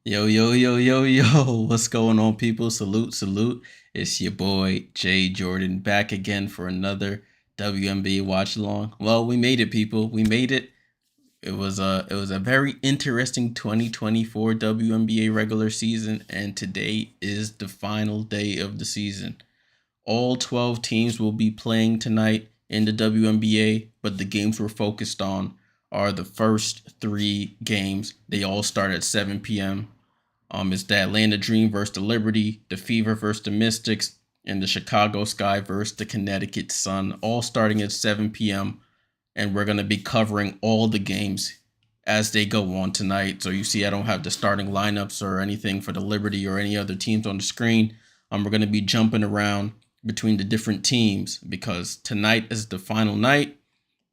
Yo, yo, yo, yo, yo. What's going on, people? Salute, salute. It's your boy, Jay Jordan, back again for another WNBA watch along. Well, we made it, people. We made it. It was a very interesting 2024 WNBA regular season, and today is the final day of the season. All 12 teams will be playing tonight in the WNBA, but the games we're focused on are the first three games. They all start at 7 p.m. It's the Atlanta Dream versus the Liberty, the Fever versus the Mystics, and the Chicago Sky versus the Connecticut Sun, all starting at 7 p.m. And we're going to be covering all the games as they go on tonight. So you see, I don't have the starting lineups or anything for the Liberty or any other teams on the screen. We're going to be jumping around between the different teams because tonight is the final night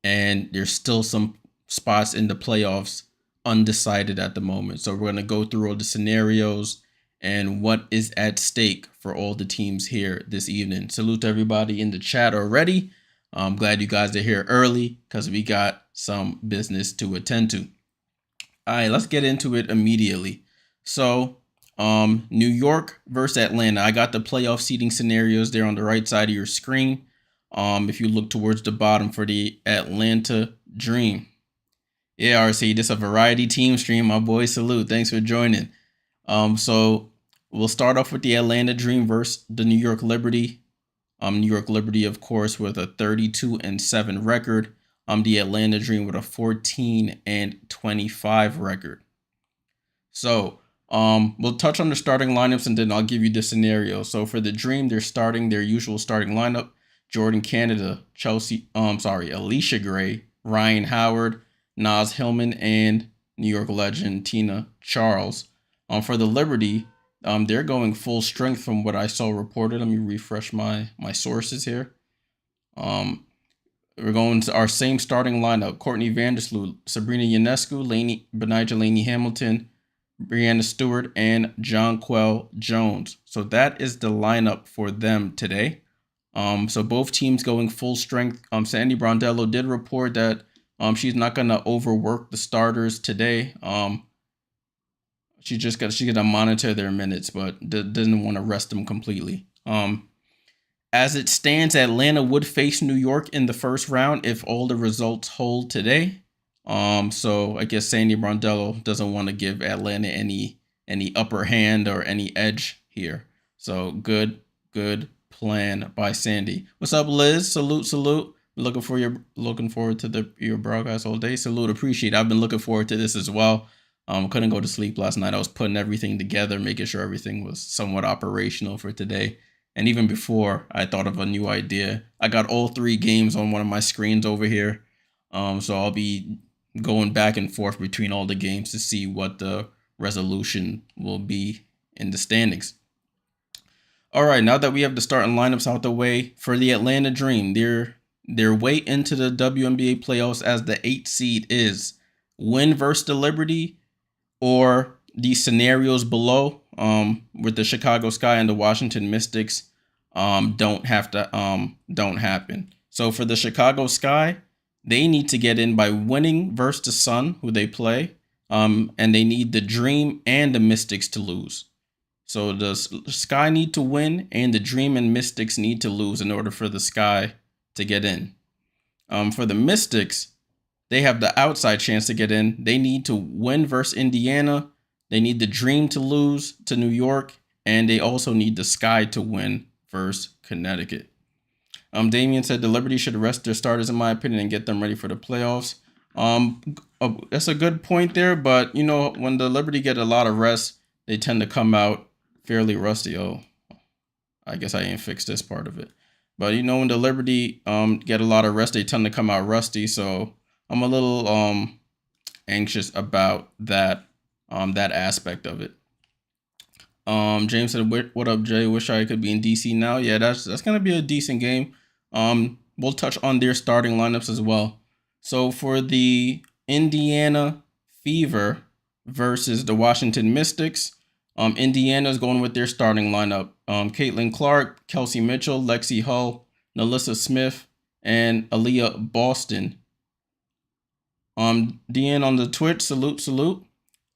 and there's still some spots in the playoffs undecided at the moment. So we're going to go through all the scenarios and what is at stake for all the teams here this evening. Salute to everybody in the chat already. I'm glad you guys are here early because we got some business to attend to. All right, let's get into it immediately. So, New York versus Atlanta. I got the playoff seeding scenarios there on the right side of your screen. If you look towards the bottom for the Atlanta Dream. Yeah, RC, this is a variety team stream. My boy, salute. Thanks for joining. So we'll start off with the Atlanta Dream versus the New York Liberty. New York Liberty, of course, with a 32-7 record. The Atlanta Dream with a 14-25 record. So we'll touch on the starting lineups and then I'll give you the scenario. So for the Dream, they're starting their usual starting lineup: Jordan Canada, Alicia Gray, Ryan Howard, Naz Hillman, and New York legend Tina Charles. For the Liberty, they're going full strength from what I saw reported. Let me refresh my sources here. We're going to our same starting lineup: Courtney Vandersloot, Sabrina Ionescu, Benijah Laney Hamilton, Brianna Stewart, and Jonquel Jones. So that is the lineup for them today. So both teams going full strength. Sandy Brondello did report that she's not gonna overwork the starters today. She's gonna monitor their minutes, but doesn't want to rest them completely. As it stands, Atlanta would face New York in the first round if all the results hold today. So I guess Sandy Brondello doesn't want to give Atlanta any upper hand or any edge here. So good plan by Sandy. What's up, Liz? Salute. Looking forward to your broadcast all day. Salute, appreciate it. I've been looking forward to this as well. Couldn't go to sleep last night. I was putting everything together, making sure everything was somewhat operational for today. And even before, I thought of a new idea. I got all three games on one of my screens over here. So I'll be going back and forth between all the games to see what the resolution will be in the standings. All right, now that we have the starting lineups out the way, for the Atlanta Dream, their way into the WNBA playoffs as the 8th seed is win versus the Liberty, or these scenarios below with the Chicago Sky and the Washington Mystics don't happen. So for the Chicago Sky, they need to get in by winning versus the Sun, who they play, and they need the Dream and the Mystics to lose. So the Sky need to win, and the Dream and Mystics need to lose in order for the Sky to get in. For the Mystics, they have the outside chance to get in. They need to win versus Indiana. They need the Dream to lose to New York, and they also need the Sky to win versus Connecticut. Damien said the Liberty should rest their starters, in my opinion, and get them ready for the playoffs. That's a good point there, but you know, when the Liberty get a lot of rest, they tend to come out fairly rusty. Oh, I guess I ain't fixed this part of it. But you know, when the Liberty get a lot of rest, they tend to come out rusty. So I'm a little anxious about that aspect of it. James said, "What up, Jay? Wish I could be in DC now." Yeah, that's gonna be a decent game. We'll touch on their starting lineups as well. So for the Indiana Fever versus the Washington Mystics, Indiana's going with their starting lineup: Caitlin Clark, Kelsey Mitchell, Lexi Hull, Nalissa Smith, and Aaliyah Boston. DN on the Twitch, salute.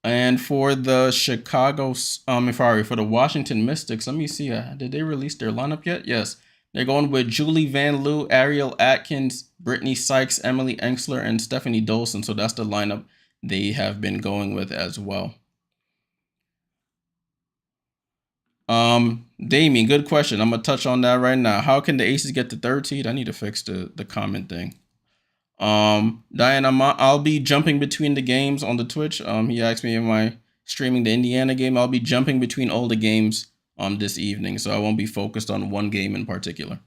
And for the for the Washington Mystics, let me see. Did they release their lineup yet? Yes. They're going with Julie Van Loo, Ariel Atkins, Brittany Sykes, Emily Ensler, and Stephanie Dolson. So that's the lineup they have been going with as well. Damien, good question. I'm gonna touch on that right now. How can the Aces get the 3rd seed? I need to fix the comment thing. Diane, I'll be jumping between the games on the Twitch. He asked me, am I streaming the Indiana game? I'll be jumping between all the games this evening, so I won't be focused on one game in particular.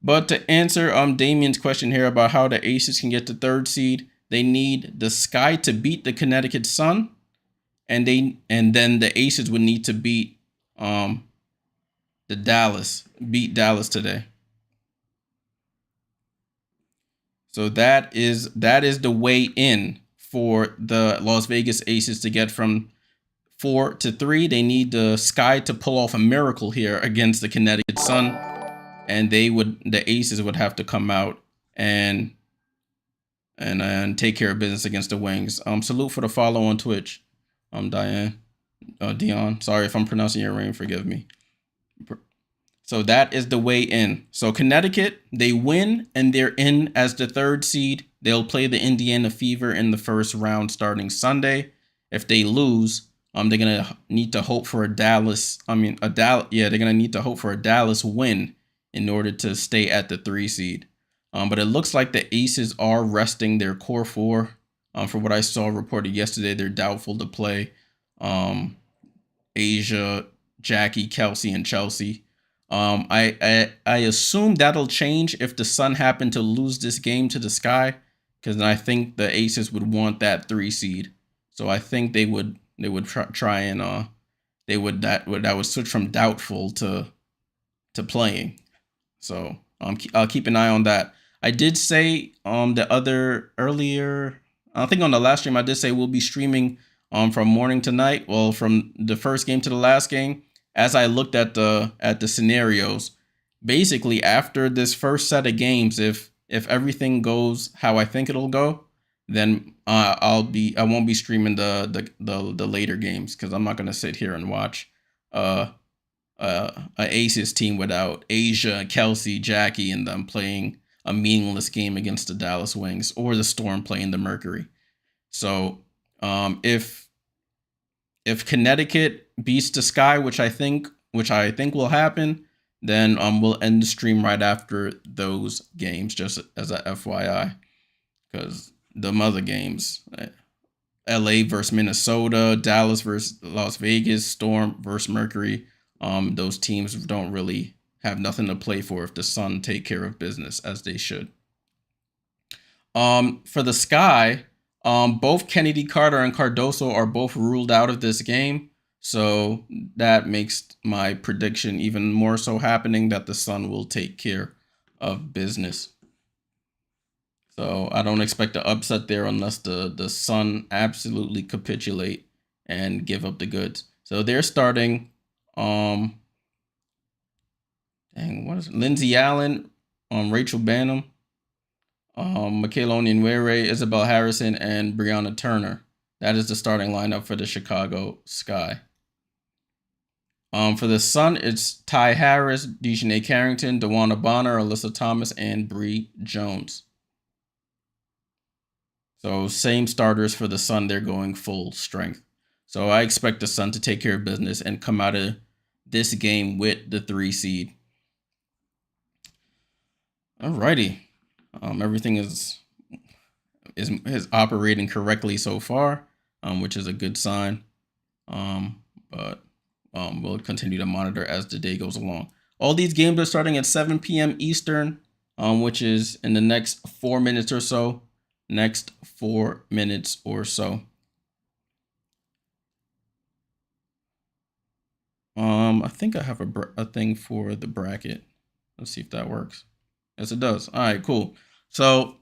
But to answer Damien's question here about how the Aces can get the 3rd seed, they need the Sky to beat the Connecticut Sun, and then the Aces would need to beat beat Dallas today. So that is the way in for the Las Vegas Aces to get from 4 to 3. They need the Sky to pull off a miracle here against the Connecticut Sun, and the Aces would have to come out and take care of business against the Wings. Salute for the follow on Twitch. Dion. Sorry if I'm pronouncing your name. Forgive me. So that is the way in. So Connecticut, they win and they're in as the 3rd seed. They'll play the Indiana Fever in the first round starting Sunday. If they lose, they're gonna need to hope for a Dallas. They're gonna need to hope for a Dallas win in order to stay at the 3 seed. But it looks like the Aces are resting their core 4. From what I saw reported yesterday, they're doubtful to play Asia, Jackie, Kelsey, and Chelsea. I assume that'll change if the Sun happen to lose this game to the Sky, because I think the Aces would want that 3 seed. So I think they would try and that would switch from doubtful to playing. So I'll keep an eye on that. I did say earlier, I think on the last stream I did say we'll be streaming from morning to night. Well, from the first game to the last game. As I looked at the scenarios, basically after this first set of games, if everything goes how I think it'll go, then I won't be streaming the later games, because I'm not gonna sit here and watch a Aces team without Asia, Kelsey, Jackie, and them playing a meaningless game against the Dallas Wings, or the Storm playing the Mercury. So if Connecticut beats the Sky, which I think will happen, then we'll end the stream right after those games, just as a FYI, because the other games, LA versus Minnesota, Dallas versus Las Vegas, Storm versus Mercury, those teams don't really have nothing to play for if the Sun take care of business as they should. For the Sky, both Kennedy Carter and Cardoso are both ruled out of this game. So that makes my prediction even more so happening, that the Sun will take care of business. So I don't expect to upset there unless the Sun absolutely capitulate and give up the goods. So they're starting Lindsay Allen, Rachel Banham, Michaela Onyenwere, Isabel Harrison, and Brianna Turner. That is the starting lineup for the Chicago Sky. For the Sun, it's Ty Harris, Dejanay Carrington, DeWanna Bonner, Alyssa Thomas, and Bree Jones. So same starters for the Sun. They're going full strength. So I expect the Sun to take care of business and come out of this game with the 3 seed. Alrighty. Everything is operating correctly so far, which is a good sign. But we'll continue to monitor as the day goes along. All these games are starting at 7 p.m. Eastern, which is in the next 4 minutes or so. Next 4 minutes or so. I think I have a thing for the bracket. Let's see if that works. Yes, it does. All right, cool. So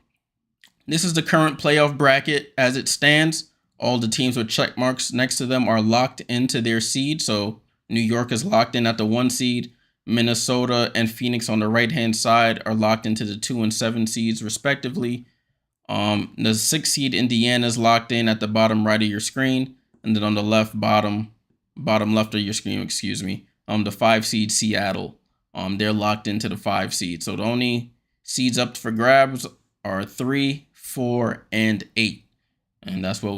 this is the current playoff bracket as it stands. All the teams with check marks next to them are locked into their seed. So New York is locked in at the 1 seed. Minnesota and Phoenix on the right-hand side are locked into the 2 and 7 seeds, respectively. The 6 seed Indiana is locked in at the bottom right of your screen. and then on the left bottom left of your screen, excuse me, the 5 seed Seattle. They're locked into the 5 seed. So the only seeds up for grabs are 3, 4, and 8, and that's what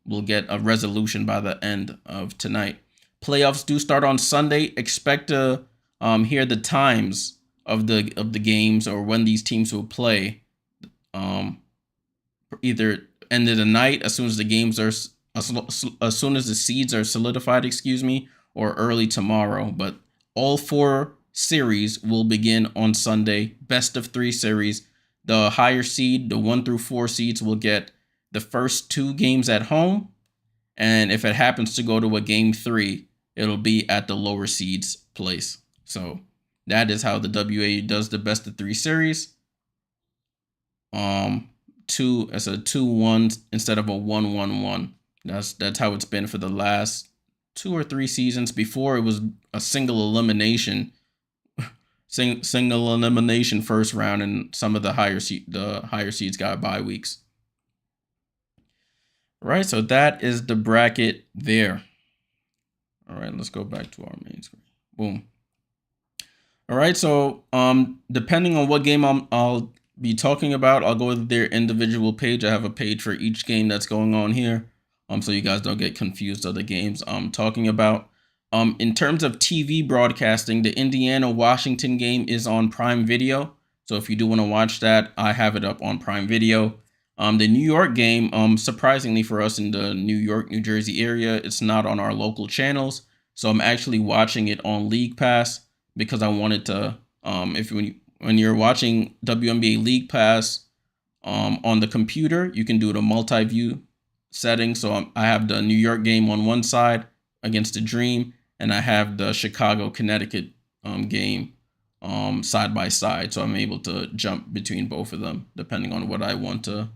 we'll get a resolution by the end of tonight. Playoffs do start on Sunday. Expect to hear the times of the games or when these teams will play. Either end of the night as soon as the games are as soon as the seeds are solidified, excuse me, or early tomorrow. But all 4 series will begin on Sunday. Best of 3 series. The higher seed, the 1 through 4 seeds, will get the first 2 games at home, and if it happens to go to a game 3, it'll be at the lower seeds place. So that is how the WA does the best of 3 series. It's a 2-1 instead of a 1-1-1. That's how it's been for the last 2 or 3 seasons. Before, it was a single elimination first round, and some of the higher seeds got bye weeks. All right, so that is the bracket there. All right, let's go back to our main screen. Boom. All right, so depending on what game I'll be talking about, I'll go to their individual page. I have a page for each game that's going on here, so you guys don't get confused of the games I'm talking about. In terms of TV broadcasting, the Indiana-Washington game is on Prime Video. So if you do want to watch that, I have it up on Prime Video. The New York game, surprisingly for us in the New York, New Jersey area, it's not on our local channels. So I'm actually watching it on League Pass because I wanted to, when you're watching WNBA League Pass on the computer, you can do the multi-view setting. So I have the New York game on one side against the Dream, and I have the Chicago, Connecticut game side by side. So I'm able to jump between both of them depending on what I want to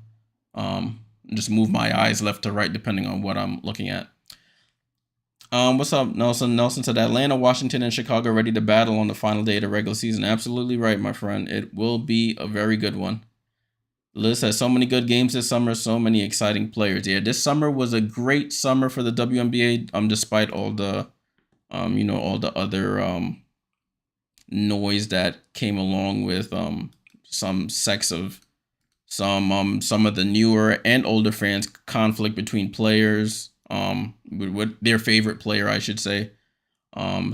just move my eyes left to right depending on what I'm looking at. What's up, Nelson? Nelson said Atlanta, Washington, and Chicago ready to battle on the final day of the regular season. Absolutely right, my friend. It will be a very good one. Liz has so many good games this summer, so many exciting players. Yeah, this summer was a great summer for the WNBA. Despite all the, all the other noise that came along with some of the newer and older fans, conflict between players, with their favorite player, I should say. I'm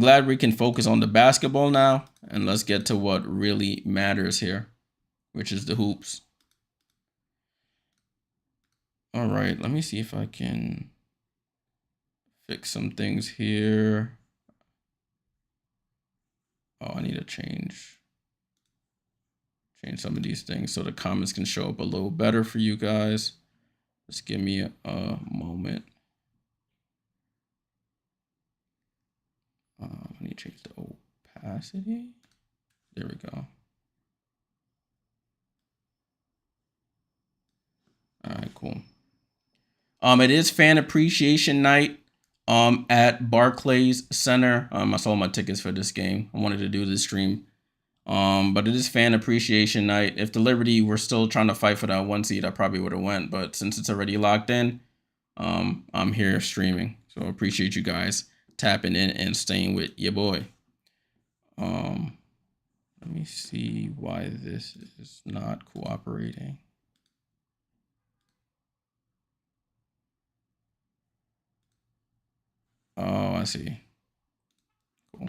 glad we can focus on the basketball now, and let's get to what really matters here, which is the hoops. All right, let me see if I can fix some things here. Oh, I need to change some of these things so the comments can show up a little better for you guys. Just give me a moment. I need to change the opacity. There we go. All right, cool. It is fan appreciation night at Barclays Center. I sold my tickets for this game. I wanted to do this stream. But it is fan appreciation night. If the Liberty were still trying to fight for that 1 seed, I probably would have went. But since it's already locked in, I'm here streaming. So I appreciate you guys tapping in and staying with your boy. Let me see why this is not cooperating. Oh, I see. Cool.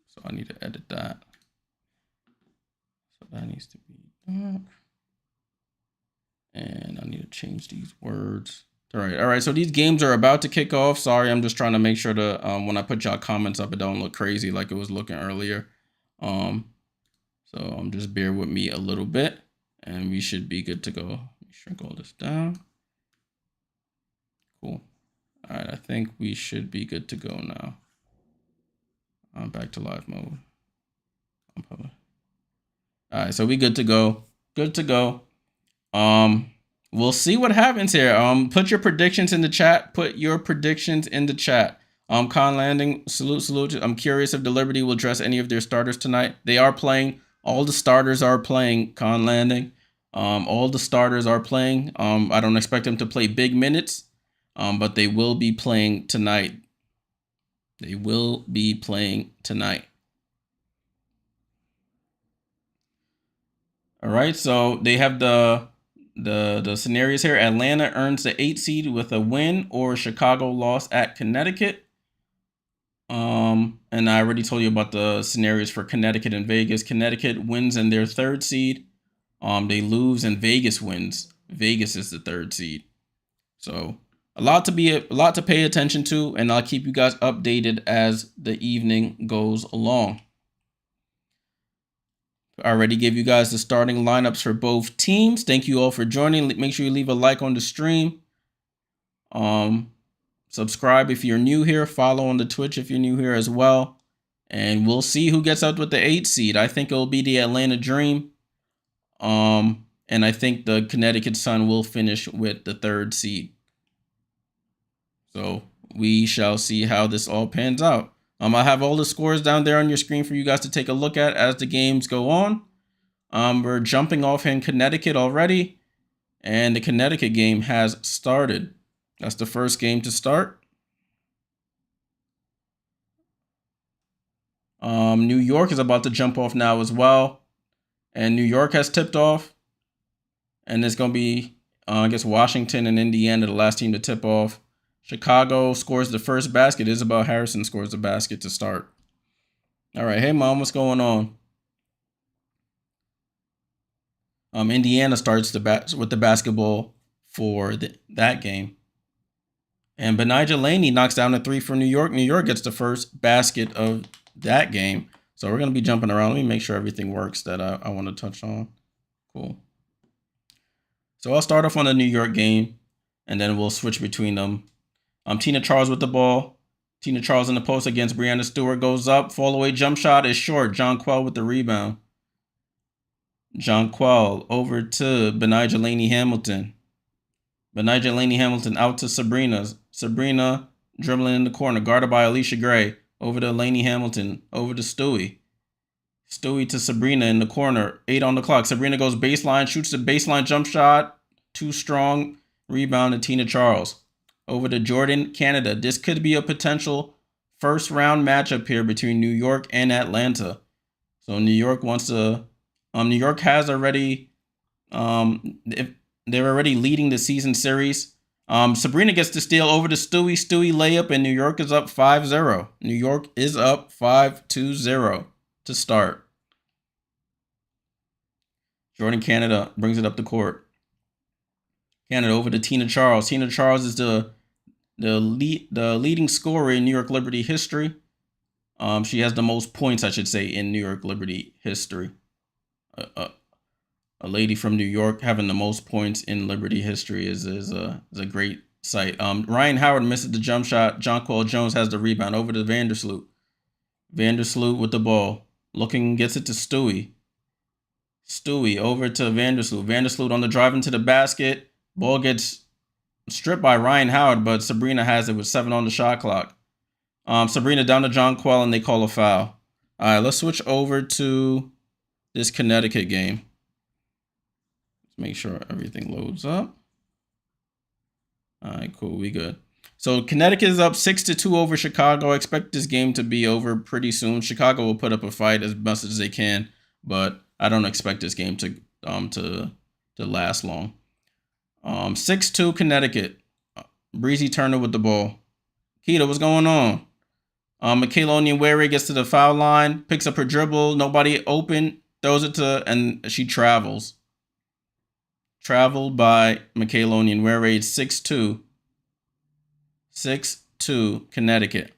So I need to edit that. So that needs to be dark. And I need to change these words. All right. So these games are about to kick off. Sorry, I'm just trying to make sure to when I put y'all comments up, it don't look crazy like it was looking earlier. So just bear with me a little bit, and we should be good to go. Let me shrink all this down. Cool. All right, I think we should be good to go now. I'm back to live mode. All right, so we good to go. Good to go. We'll see what happens here. Put your predictions in the chat. Con Landing, salute. I'm curious if the Liberty will dress any of their starters tonight. They are playing. All the starters are playing, Con Landing. All the starters are playing. I don't expect them to play big minutes, but they will be playing tonight. They will be playing tonight. All right, so they have the scenarios here. Atlanta earns the 8 seed with a win, or Chicago loss at Connecticut. And I already told you about the scenarios for Connecticut and Vegas. Connecticut wins in their 3rd seed. They lose and Vegas wins. Vegas is the 3rd seed. So a lot to pay attention to, and I'll keep you guys updated as the evening goes along. I already gave you guys the starting lineups for both teams. Thank you all for joining. Make sure you leave a like on the stream. Subscribe if you're new here. Follow on the Twitch if you're new here as well. And we'll see who gets out with the 8 seed. I think it'll be the Atlanta Dream. And I think the Connecticut Sun will finish with the 3rd seed. So we shall see how this all pans out. I have all the scores down there on your screen for you guys to take a look at as the games go on. We're jumping off in Connecticut already, and the Connecticut game has started. That's the first game to start. New York is about to jump off now as well. And New York has tipped off. And it's going to be, I guess, Washington and Indiana, the last team to tip off. Chicago scores the first basket. Isabel Harrison scores the basket to start. All right. Hey, Mom, what's going on? Indiana starts with the basketball for that game. And Benijah Laney knocks down a 3 for New York. New York gets the first basket of that game. So we're going to be jumping around. Let me make sure everything works that I want to touch on. Cool. So I'll start off on the New York game, and then we'll switch between them. Tina Charles with the ball. Tina Charles in the post against Breanna Stewart. Goes up. Fall away jump shot is short. Jonquel with the rebound. Jonquel over to Benijah Laney Hamilton. Benijah Laney Hamilton out to Sabrina. Sabrina dribbling in the corner. Guarded by Alicia Gray. Over to Laney Hamilton. Over to Stewie. Stewie to Sabrina in the corner. 8 on the clock. Sabrina goes baseline. Shoots the baseline jump shot. Too strong. Rebound to Tina Charles. Over to Jordan, Canada. This could be a potential first round matchup here between New York and Atlanta. So New York wants to... New York has already... They're already leading the season series. Sabrina gets the steal over to Stewie. Stewie layup, and New York is up 5-0. New York is up 5-0 to start. Jordan Canada brings it up the court. Canada over to Tina Charles. Tina Charles is the leading scorer in New York Liberty history. She has the most points, I should say, in New York Liberty history. A lady from New York having the most points in Liberty history is a great sight. Ryan Howard misses the jump shot. Jonquel Jones has the rebound over to Vandersloot. Vandersloot with the ball. Looking, gets it to Stewie. Stewie over to Vandersloot. Vandersloot on the drive into the basket. Ball gets stripped by Ryan Howard, but Sabrina has it with 7 on the shot clock. Sabrina down to Jonquel, and they call a foul. All right, let's switch over to this Connecticut game. Make sure everything loads up. All right, cool. We good. So Connecticut is up 6-2 over Chicago. I expect this game to be over pretty soon. Chicago will put up a fight as much as they can, but I don't expect this game to last long. 6-2 Connecticut. Breezy Turner with the ball. Keita, what's going on? Michaela Onyenwere gets to the foul line, picks up her dribble, nobody open, throws it to, and she travels. Traveled by Michaela Onyenwere. 6-2. 6-2 Connecticut.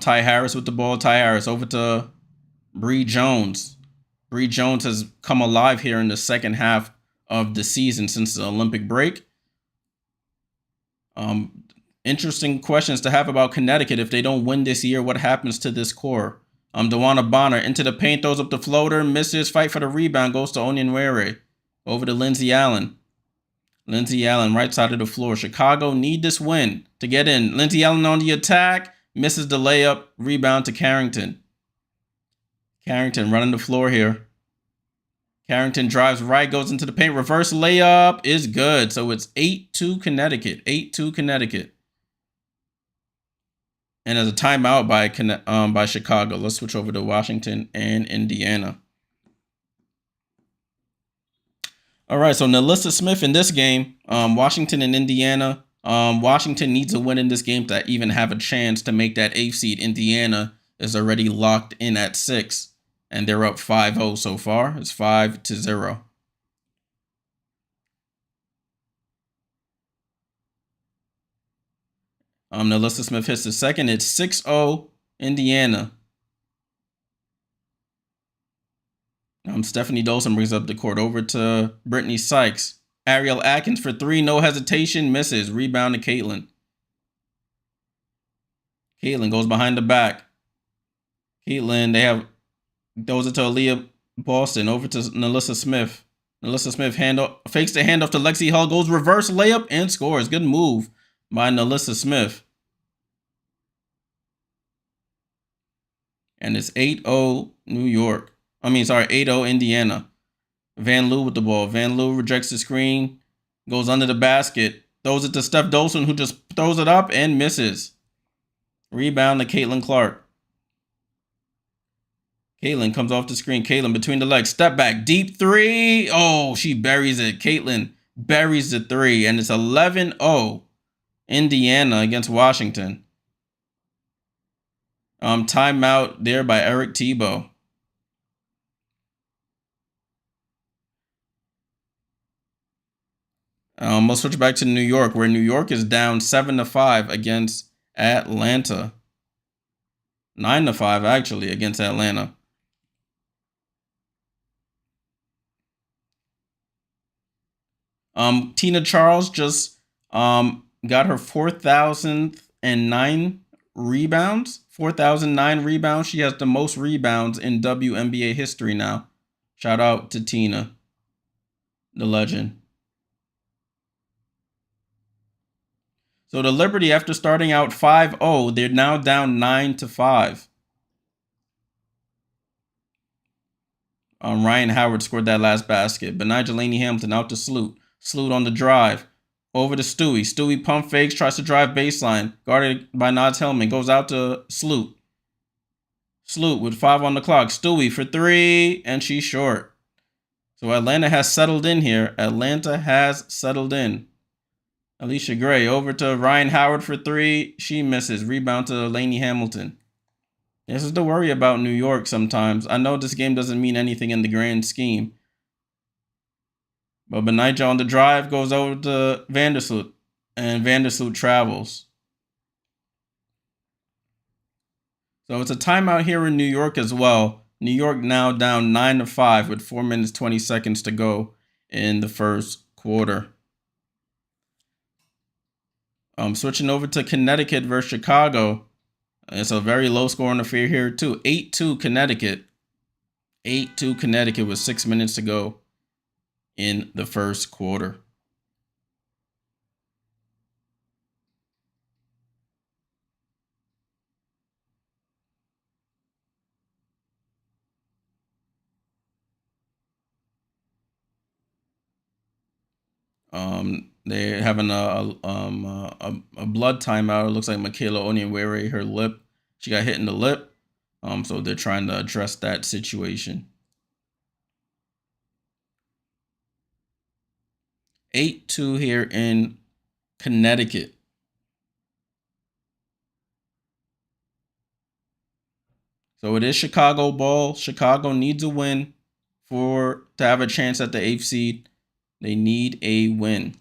Ty Harris with the ball. Ty Harris over to Bree Jones. Bree Jones has come alive here in the second half of the season since the Olympic break. Interesting questions to have about Connecticut. If they don't win this year, what happens to this core? DeWanna Bonner into the paint, throws up the floater, misses, fight for the rebound, goes to Onyenwere. Over to Lindsay Allen. Lindsay Allen, right side of the floor. Chicago need this win to get in. Lindsay Allen on the attack, Misses the layup. Rebound to Carrington. Carrington running the floor here. Carrington drives right, goes into the paint. Reverse layup is good. So it's 8-2 Connecticut. 8-2 Connecticut. And as a timeout by Chicago. Let's switch over to Washington and Indiana. All right, so Nalissa Smith in this game, Washington and Indiana. Washington needs a win in this game to even have a chance to make that 8th seed. Indiana is already locked in at 6. And they're up 5-0 so far. It's 5-0. Nalissa Smith hits the second. It's 6-0 Indiana. Stephanie Dolson brings up the court over to Brittany Sykes. Ariel Atkins for 3. No hesitation. Misses. Rebound to Caitlin. Caitlin goes behind the back. Caitlin, throws it to Aaliyah Boston. Over to Nalissa Smith. Nalissa Smith fakes the handoff to Lexi Hull. Goes reverse layup and scores. Good move by Nalissa Smith. And it's 8-0 New York. 8-0 Indiana. Van Loo with the ball. Van Loo rejects the screen. Goes under the basket. Throws it to Steph Dolson, who just throws it up and misses. Rebound to Caitlin Clark. Caitlin comes off the screen. Caitlin between the legs. Step back. Deep 3. Oh, she buries it. Caitlin buries the 3. And it's 11-0 Indiana against Washington. Timeout there by Eric Tebow. We'll switch back to New York, where New York is down 7-5 against Atlanta. 9-5, actually, against Atlanta. Tina Charles just got her 4,009 rebounds. 4,009 rebounds. She has the most rebounds in WNBA history now. Shout out to Tina, the legend. So the Liberty, after starting out 5-0, they're now down 9-5. Ryan Howard scored that last basket. Benai Jelani Hamilton out to Sloot. Sloot on the drive. Over to Stewie. Stewie pump fakes, tries to drive baseline. Guarded by Nods Hellman. Goes out to Sloot. Sloot with 5 on the clock. Stewie for 3, and she's short. So Atlanta has settled in here. Atlanta has settled in. Alicia Gray over to Ryan Howard for 3. She misses. Rebound to Lainey Hamilton. This is the worry about New York sometimes. I know this game doesn't mean anything in the grand scheme. But Benija on the drive goes over to Vandersloot. And Vandersloot travels. So it's a timeout here in New York as well. New York now down 9-5 with 4 minutes, 20 seconds to go in the first quarter. Switching over to Connecticut versus Chicago. It's a very low-scoring affair here, too. 8-2 Connecticut. 8-2 Connecticut with 6 minutes to go in the first quarter. They're having a blood timeout. It looks like Michaela Onyenwere, her lip, she got hit in the lip. So they're trying to address that situation. 8-2 here in Connecticut. So it is Chicago ball. Chicago needs a win to have a chance at the 8th seed. They need a win.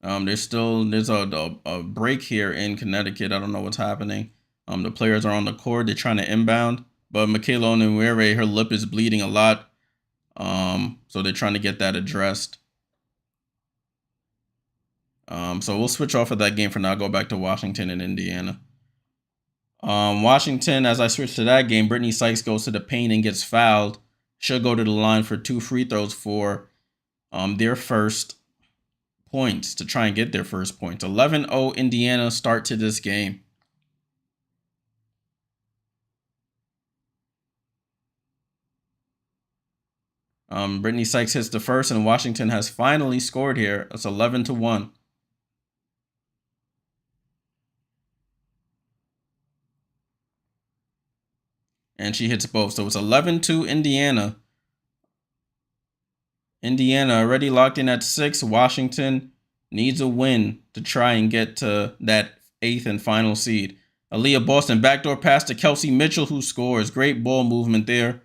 There's a break here in Connecticut. I don't know what's happening. The players are on the court. They're trying to inbound, but Michaela Onyenwere, her lip is bleeding a lot. So they're trying to get that addressed. So we'll switch off of that game for now. Go back to Washington and Indiana. Washington, as I switch to that game, Brittany Sykes goes to the paint and gets fouled. She'll go to the line for 2 free throws for their first points to try and get their first points. 11-0 Indiana start to this game. Brittany Sykes hits the first, and Washington has finally scored here. It's 11-1. And she hits both. So it's 11-2 Indiana. Indiana already locked in at 6. Washington needs a win to try and get to that 8th and final seed. Aaliyah Boston backdoor pass to Kelsey Mitchell, who scores. Great ball movement there.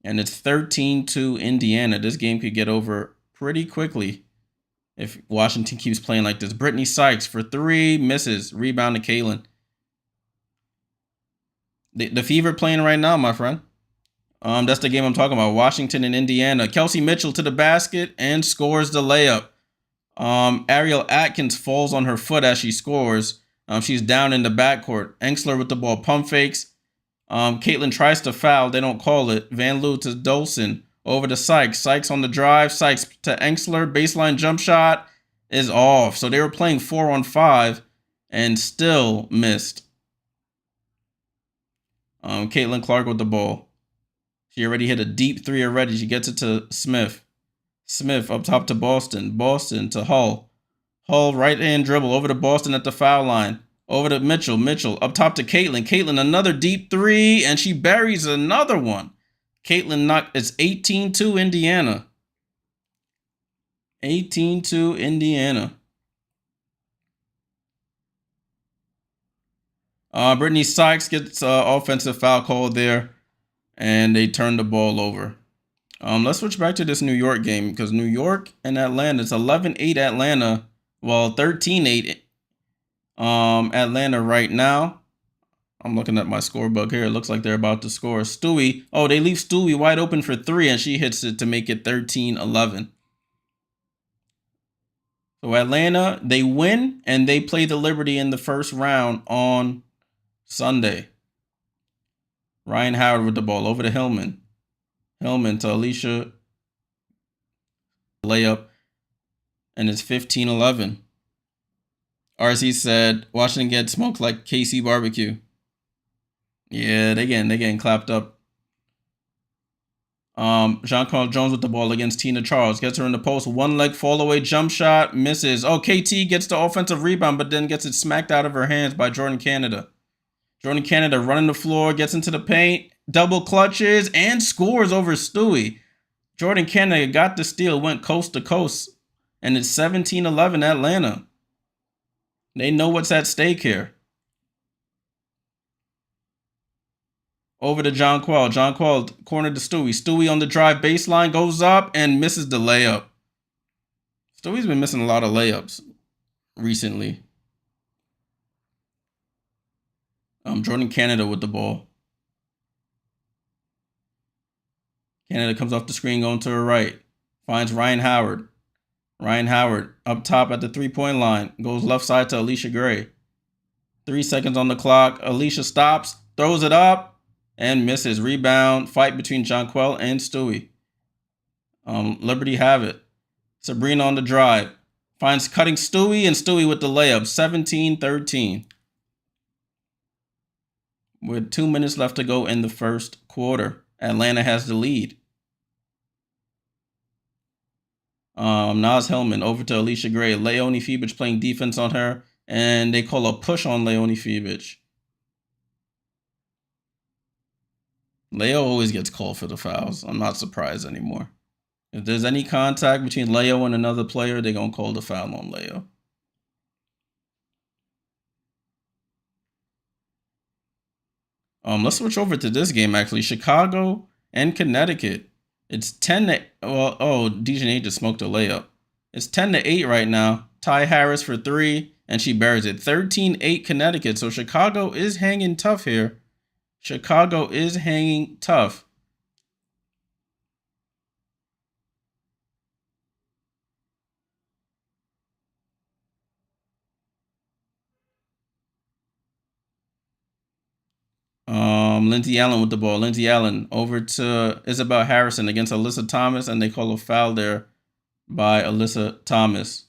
And it's 13-2 Indiana. This game could get over pretty quickly if Washington keeps playing like this. Brittany Sykes for 3, misses. Rebound to Caitlin. The Fever playing right now, my friend. That's the game I'm talking about. Washington and Indiana. Kelsey Mitchell to the basket and scores the layup. Ariel Atkins falls on her foot as she scores. She's down in the backcourt. Engsler with the ball. Pump fakes. Caitlin tries to foul. They don't call it. Van Loo to Dolson. Over to Sykes. Sykes on the drive. Sykes to Engsler. Baseline jump shot is off. So they were playing 4-on-5 and still missed. Caitlin Clark with the ball. She already hit a deep 3 already. She gets it to Smith. Smith up top to Boston. Boston to Hull. Hull right-hand dribble over to Boston at the foul line. Over to Mitchell. Mitchell up top to Caitlin. Caitlin another deep 3, and she buries another one. Caitlin knocked. It's 18-2 Indiana. 18-2 Indiana. Brittany Sykes gets offensive foul call there, and they turn the ball over. Let's switch back to this New York game because New York and Atlanta, it's 11-8 Atlanta, well, 13-8 Atlanta right now. I'm looking at my scorebook here. It looks like they're about to score. Stewie, they leave Stewie wide open for 3, and she hits it to make it 13-11. So Atlanta, they win, and they play the Liberty in the first round on Sunday. Ryan Howard with the ball over to Hillman. Hillman to Alicia. Layup. And it's 15-11. RC said, Washington gets smoked like KC barbecue. Yeah, they getting clapped up. Jean-Carl Jones with the ball against Tina Charles. Gets her in the post. One leg fall away jump shot. Misses. KT gets the offensive rebound, but then gets it smacked out of her hands by Jordan Canada. Jordan Canada running the floor, gets into the paint, double clutches, and scores over Stewie. Jordan Canada got the steal, went coast to coast, and it's 17-11 Atlanta. They know what's at stake here. Over to John Quell. John Quell corner to Stewie. Stewie on the drive baseline, goes up and misses the layup. Stewie's been missing a lot of layups recently. Jordan Canada with the ball. Canada comes off the screen going to her right. Finds Ryan Howard. Ryan Howard up top at the 3-point line. Goes left side to Alicia Gray. 3 seconds on the clock. Alicia stops, throws it up, and misses. Rebound. Fight between Jonquel and Stewie. Liberty have it. Sabrina on the drive. Finds cutting Stewie, and Stewie with the layup. 17-13. With 2 minutes left to go in the first quarter. Atlanta has the lead. Naz Hillman over to Alicia Gray. Leonie Fibich playing defense on her, and they call a push on Leonie Fibich. Leo always gets called for the fouls. I'm not surprised anymore. If there's any contact between Leo and another player, they're going to call the foul on Leo. Let's switch over to this game, actually. Chicago and Connecticut. It's 10-. Dejanay just smoked a layup. It's 10-8 right now. Ty Harris for 3, and she buries it. 13-8 Connecticut. So Chicago is hanging tough here. Chicago is hanging tough. Lindsay Allen with the ball. Lindsay Allen over to Isabel Harrison against Alyssa Thomas, and they call a foul there by Alyssa Thomas.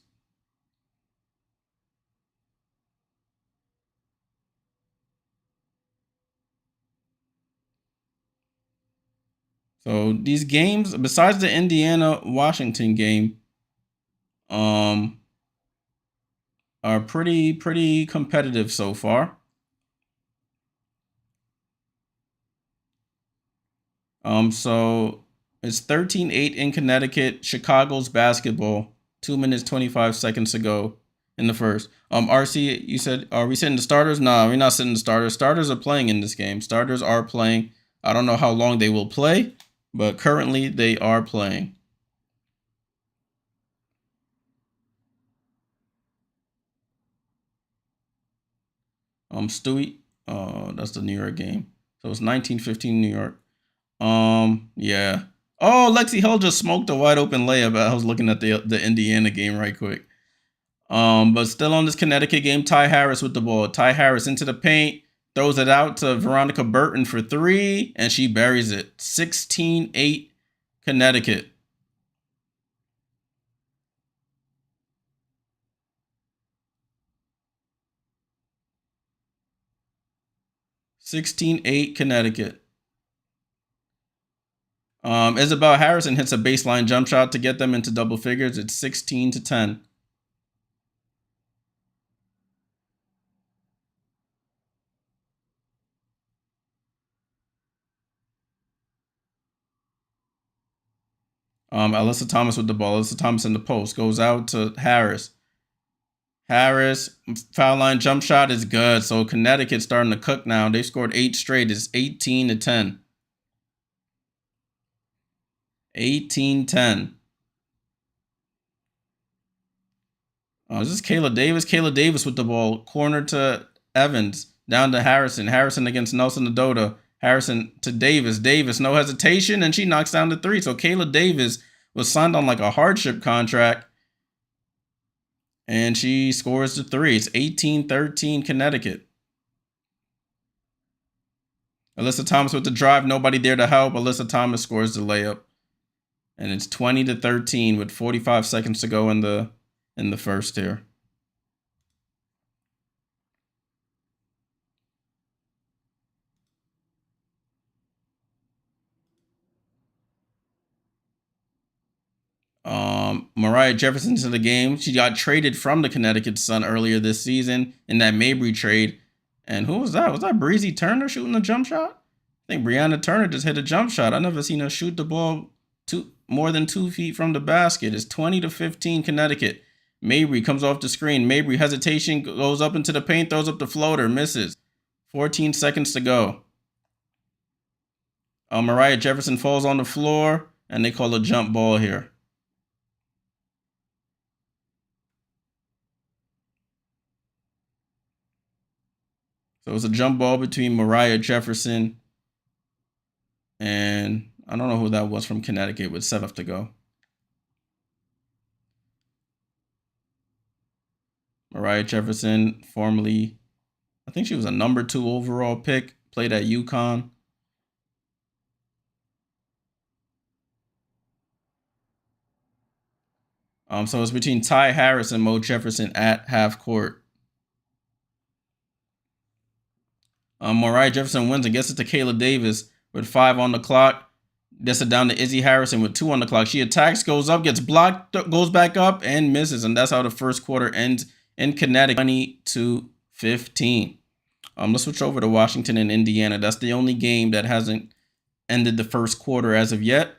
So these games, besides the Indiana-Washington game, are pretty competitive so far. So it's 13-8 in Connecticut. Chicago's basketball. 2 minutes 25 seconds to go in the first. RC, you said, are we sitting the starters? No, we're not sitting the starters. Starters are playing in this game. Starters are playing. I don't know how long they will play, but currently they are playing. Stewie. That's the New York game. So it's 19-15 New York. Yeah. Oh, Lexi Hill just smoked a wide open layup. I was looking at the Indiana game right quick. But still on this Connecticut game, Ty Harris with the ball. Ty Harris into the paint, throws it out to Veronica Burton for three, and she buries it. 16-8 Connecticut. Connecticut. Isabel Harrison hits a baseline jump shot to get them into double figures. It's 16-10. Alyssa Thomas with the ball. Alyssa Thomas in the post. Goes out to Harris. Harris, foul line jump shot is good. So Connecticut's starting to cook now. They scored 8 straight. It's 18-10. 18-10. This is Kayla Davis. Kayla Davis with the ball. Corner to Evans. Down to Harrison. Harrison against Nelson Adota. Harrison to Davis. Davis, no hesitation, and she knocks down the three. So Kayla Davis was signed on like a hardship contract, and she scores the three. It's 18-13 Connecticut. Alyssa Thomas with the drive. Nobody there to help. Alyssa Thomas scores the layup. And it's 20-13 with 45 seconds to go in the first here. Mariah Jefferson to the game. She got traded from the Connecticut Sun earlier this season in that Mabry trade. And who was that? Was that Breezy Turner shooting a jump shot? I think Brianna Turner just hit a jump shot. I never seen her shoot the ball more than 2 feet from the basket. It's 20-15 Connecticut. Mabry comes off the screen. Mabry hesitation, goes up into the paint, throws up the floater, misses. 14 seconds to go. Mariah Jefferson falls on the floor, and they call a jump ball here. So it's a jump ball between Mariah Jefferson and I don't know who that was from Connecticut with 7 left to go. Mariah Jefferson, formerly, I think she was a number 2 overall pick, played at UConn. So it's between Ty Harris and Mo Jefferson at half court. Mariah Jefferson wins and gets it to Kayla Davis with 5 on the clock. Gets it down to Izzy Harrison with 2 on the clock. She attacks, goes up, gets blocked, goes back up, and misses. And that's how the first quarter ends in Connecticut, 20-15. Let's switch over to Washington and Indiana. That's the only game that hasn't ended the first quarter as of yet.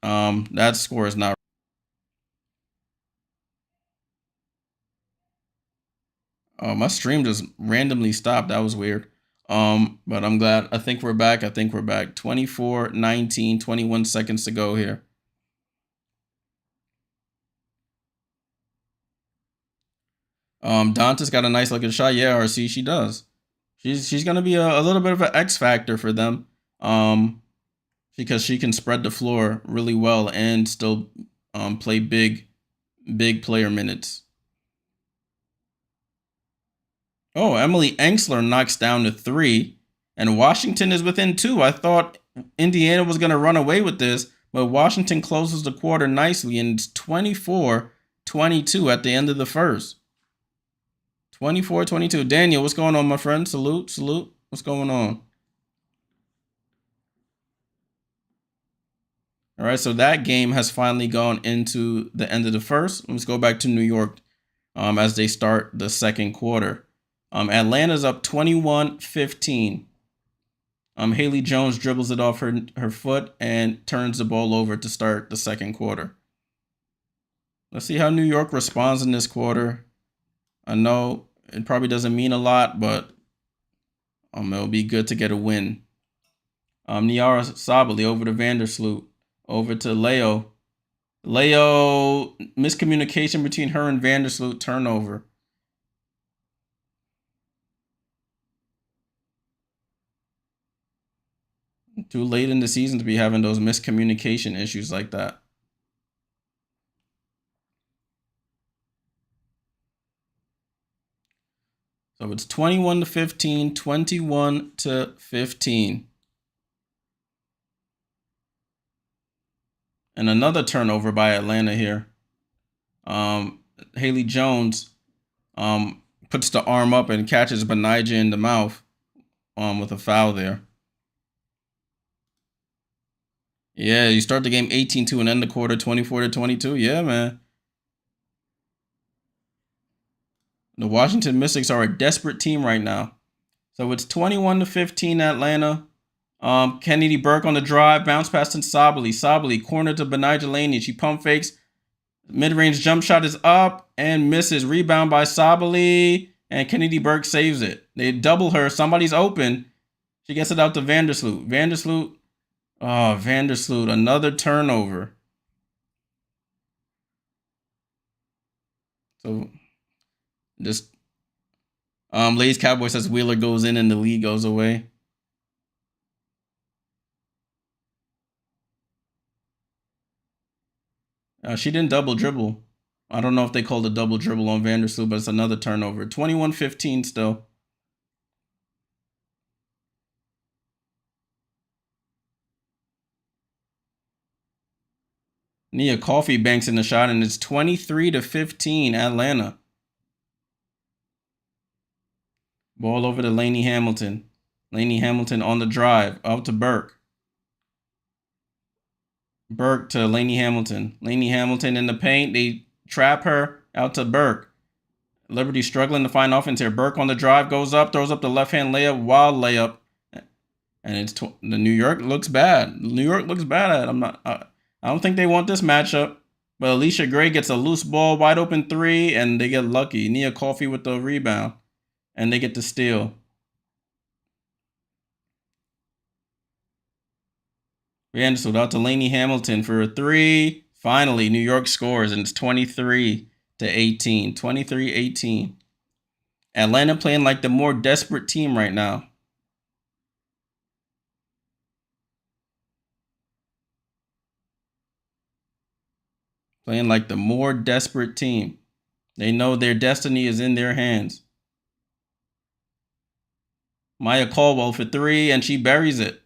That score is not. My stream just randomly stopped. That was weird. But I'm glad. I think we're back. 24-19, 21 seconds to go here. Dantas got a nice looking shot. Yeah, RC, she does. She's gonna be a little bit of an X factor for them. Because she can spread the floor really well and still play big player minutes. Oh, Emily Engsler knocks down the 3, And Washington is within 2. I thought Indiana was going to run away with this, but Washington closes the quarter nicely, and it's 24-22 at the end of the first. 24-22. Daniel, what's going on, my friend? Salute. What's going on? All right, so that game has finally gone into the end of the first. Let's go back to New York as they start the second quarter. Atlanta's up 21-15. Haley Jones dribbles it off her foot and turns the ball over to start the second quarter. Let's see how New York responds in this quarter. I know it probably doesn't mean a lot, but it'll be good to get a win. Niara Sabally over to Vandersloot. Over to Leo. Leo, miscommunication between her and Vandersloot, turnover. Too late in the season to be having those miscommunication issues like that. So it's 21-15, 21-15. And another turnover by Atlanta here. Haley Jones puts the arm up and catches Benija in the mouth with a foul there. Yeah, you start the game 18-2 and end the quarter 24-22. Yeah, man. The Washington Mystics are a desperate team right now. So it's 21-15 Atlanta. Kennedy Burke on the drive, bounce pass to Sabally. Sabally corner to Benija Laney. She pump fakes. Mid-range jump shot is up and misses. Rebound by Sabally, and Kennedy Burke saves it. They double her. Somebody's open. She gets it out to Vandersloot. Vandersloot, another turnover. So just Lay's Cowboy says Wheeler goes in and the lead goes away. She didn't double dribble. I don't know if they called a double dribble on Vandersloot, but it's another turnover. 21-15 still. Nia Coffey banks in the shot, and it's 23-15 Atlanta. Ball over to Laney Hamilton. Laney Hamilton on the drive. Out to Burke. Burke to Laney Hamilton. Laney Hamilton in the paint. They trap her. Out to Burke. Liberty struggling to find offense here. Burke on the drive. Goes up. Throws up the left-hand layup. Wild layup. And it's the New York looks bad. New York looks bad. I don't think they want this matchup. But Alicia Gray gets a loose ball. Wide open 3. And they get lucky. Nia Coffey with the rebound. And they get the steal. Vandersloot out to Laney Hamilton for a 3. Finally, New York scores, and it's 23-18. 23-18. Atlanta playing like the more desperate team right now. Playing like the more desperate team. They know their destiny is in their hands. Maya Caldwell for 3, and she buries it.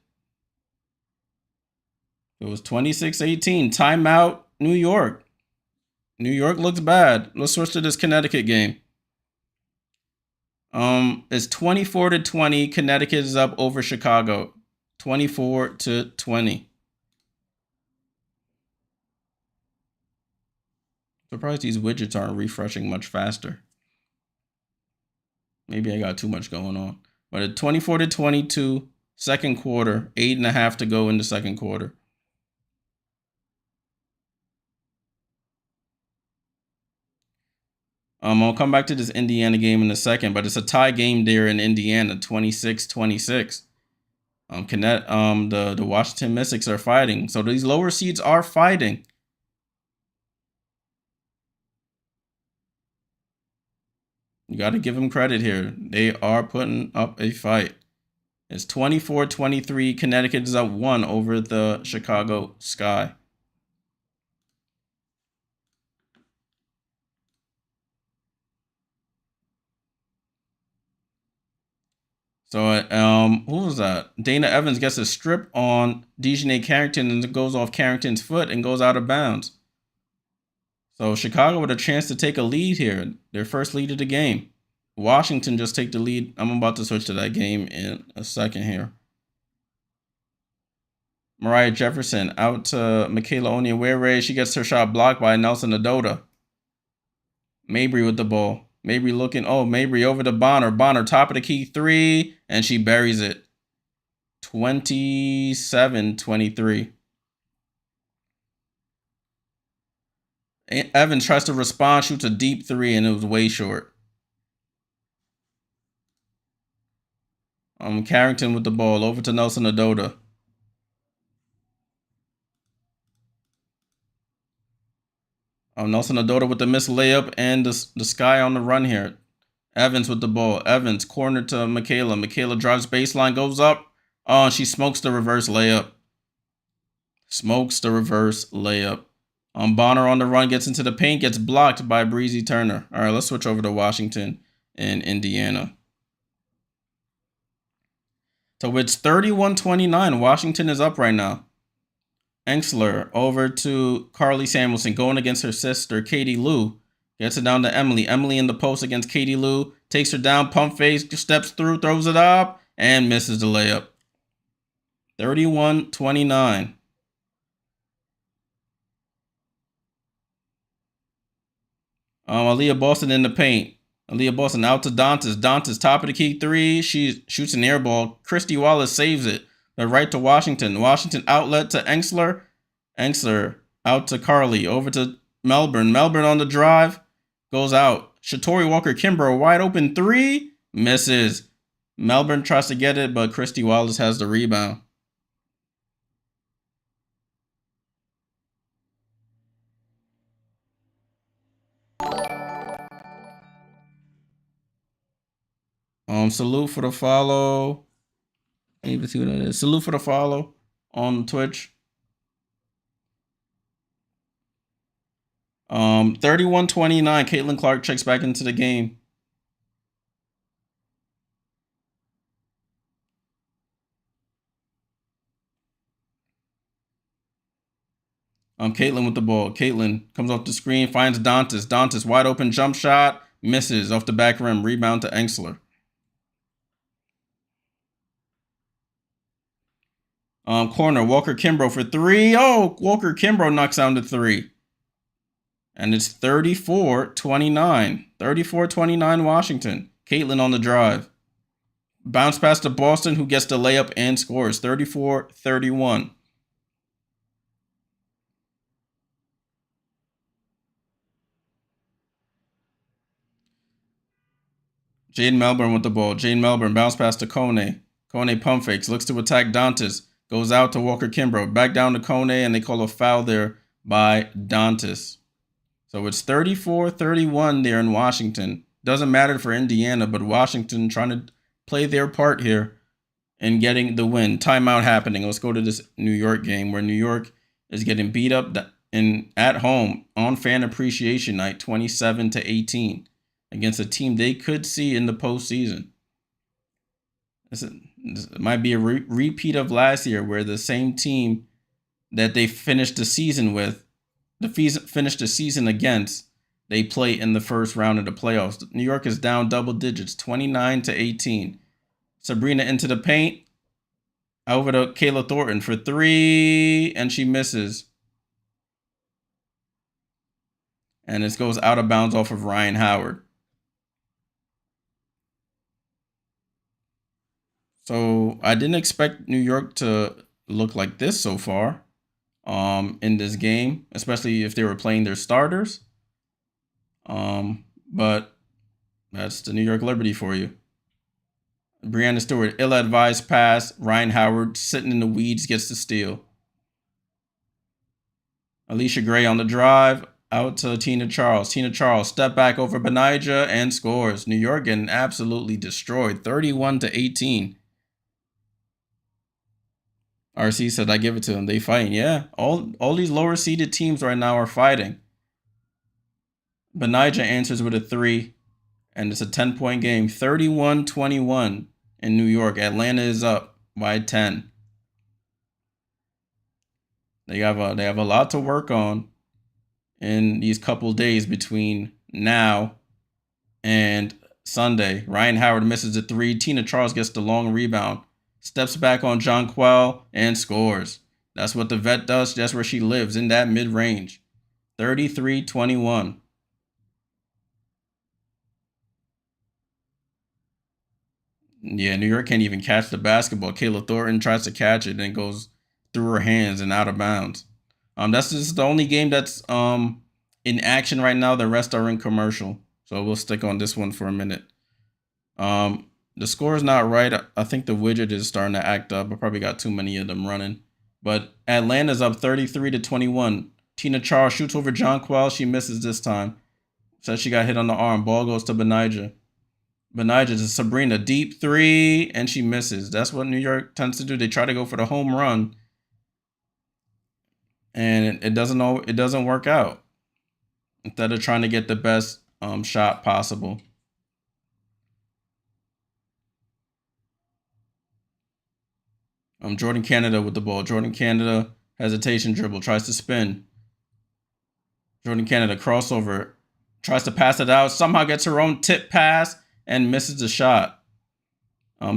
It was 26-18. Timeout, New York. New York looks bad. Let's switch to this Connecticut game. It's 24-20. Connecticut is up over Chicago. 24-20. Surprised these widgets aren't refreshing much faster. Maybe I got too much going on. But at 24-22, second quarter, 8.5 to go in the second quarter. I'll come back to this Indiana game in a second, but it's a tie game there in Indiana, 26-26. The Washington Mystics are fighting. So these lower seeds are fighting. You got to give them credit here. They are putting up a fight. It's 24-23. Connecticut is up 1 over the Chicago Sky. So Who was that? Dana Evans gets a strip on Dejanay Carrington and it goes off Carrington's foot and goes out of bounds. So Chicago with a chance to take a lead here. Their first lead of the game. Washington just take the lead. I'm about to switch to that game in a second here. Mariah Jefferson out to Michaela Onyenwere. She gets her shot blocked by Nelson Adota. Mabry with the ball. Mabry looking. Oh, Mabry over to Bonner. Bonner top of the key three. And she buries it. 27-23. Evans tries to respond, shoots a deep three, and it was way short. Carrington with the ball over to Nelson Adota. Nelson Adota with the missed layup and the sky on the run here. Evans with the ball. Evans corner to Michaela. Michaela drives baseline, goes up. Oh, she smokes the reverse layup. Bonner on the run, gets into the paint, gets blocked by Breezy Turner. All right, let's switch over to Washington and Indiana. So it's 31-29. Washington is up right now. Engsler over to Carly Samuelson, going against her sister, Katie Lou. Gets it down to Emily. Emily in the post against Katie Lou. Takes her down, pump fake, steps through, throws it up, and misses the layup. 31-29. Aaliyah Boston in the paint. Aaliyah Boston out to Dantas. Dantas top of the key three. She shoots an air ball. Christy Wallace saves it. But right to Washington. Washington outlet to Engsler. Engsler out to Carly. Over to Melbourne. Melbourne on the drive. Goes out. Shatori Walker-Kimbrough, wide open three. Misses. Melbourne tries to get it, but Christy Wallace has the rebound. Salute for the follow. I need to see what that is. Salute for the follow on Twitch. 31-29. Caitlin Clark checks back into the game. Caitlin with the ball. Caitlin comes off the screen, finds Dantas. Dantas wide open jump shot, misses off the back rim. Rebound to Engsler. Corner, Walker-Kimbrough for three. Oh, Walker-Kimbrough knocks down the three. And it's 34-29. 34-29 Washington. Caitlin on the drive. Bounce pass to Boston, who gets the layup and scores. 34-31. Jade Melbourne with the ball. Jade Melbourne bounce pass to Kone. Kone pump fakes, looks to attack Dantas. Goes out to Walker-Kimbrough. Back down to Kone, and they call a foul there by Dantas. So it's 34-31 there in Washington. Doesn't matter for Indiana, but Washington trying to play their part here in getting the win. Timeout happening. Let's go to this New York game where New York is getting beat up at home on Fan Appreciation Night, 27-18, against a team they could see in the postseason. This might be a repeat of last year, where the same team that they finished the season with, finished the season against, they play in the first round of the playoffs. New York is down double digits, 29-18. Sabrina into the paint. Over to Kayla Thornton for three, and she misses. And this goes out of bounds off of Ryan Howard. So I didn't expect New York to look like this so far in this game, especially if they were playing their starters. But that's the New York Liberty for you. Breanna Stewart, ill-advised pass. Ryan Howard sitting in the weeds gets the steal. Alicia Gray on the drive. Out to Tina Charles. Tina Charles step back over Benijah and scores. New York getting absolutely destroyed. 31-18. RC said, I give it to them. They fighting. Yeah, all these lower seeded teams right now are fighting. Benijah answers with a three, and it's a 10-point game. 31-21 in New York. Atlanta is up by 10. They have a lot to work on in these couple days between now and Sunday. Ryan Howard misses a 3. Tina Charles gets the long rebound, steps back on Jonquel and scores. That's what the vet does. That's where she lives, in that mid-range. 33-21. Yeah, New York can't even catch the basketball. Kayla Thornton tries to catch it and goes through her hands and out of bounds. That's just the only game that's in action right now. The rest are in commercial. So we'll stick on this one for a minute. The score is not right. I think the widget is starting to act up. I probably got too many of them running. But Atlanta's up 33-21. Tina Charles shoots over Jonquel. She misses this time. Says she got hit on the arm. Ball goes to Benijah. Benijah to Sabrina. Deep 3, and she misses. That's what New York tends to do. They try to go for the home run, and it doesn't work out. Instead of trying to get the best shot possible. Jordan Canada with the ball. Jordan Canada, hesitation dribble, tries to spin. Jordan Canada crossover, tries to pass it out, somehow gets her own tip pass and misses the shot.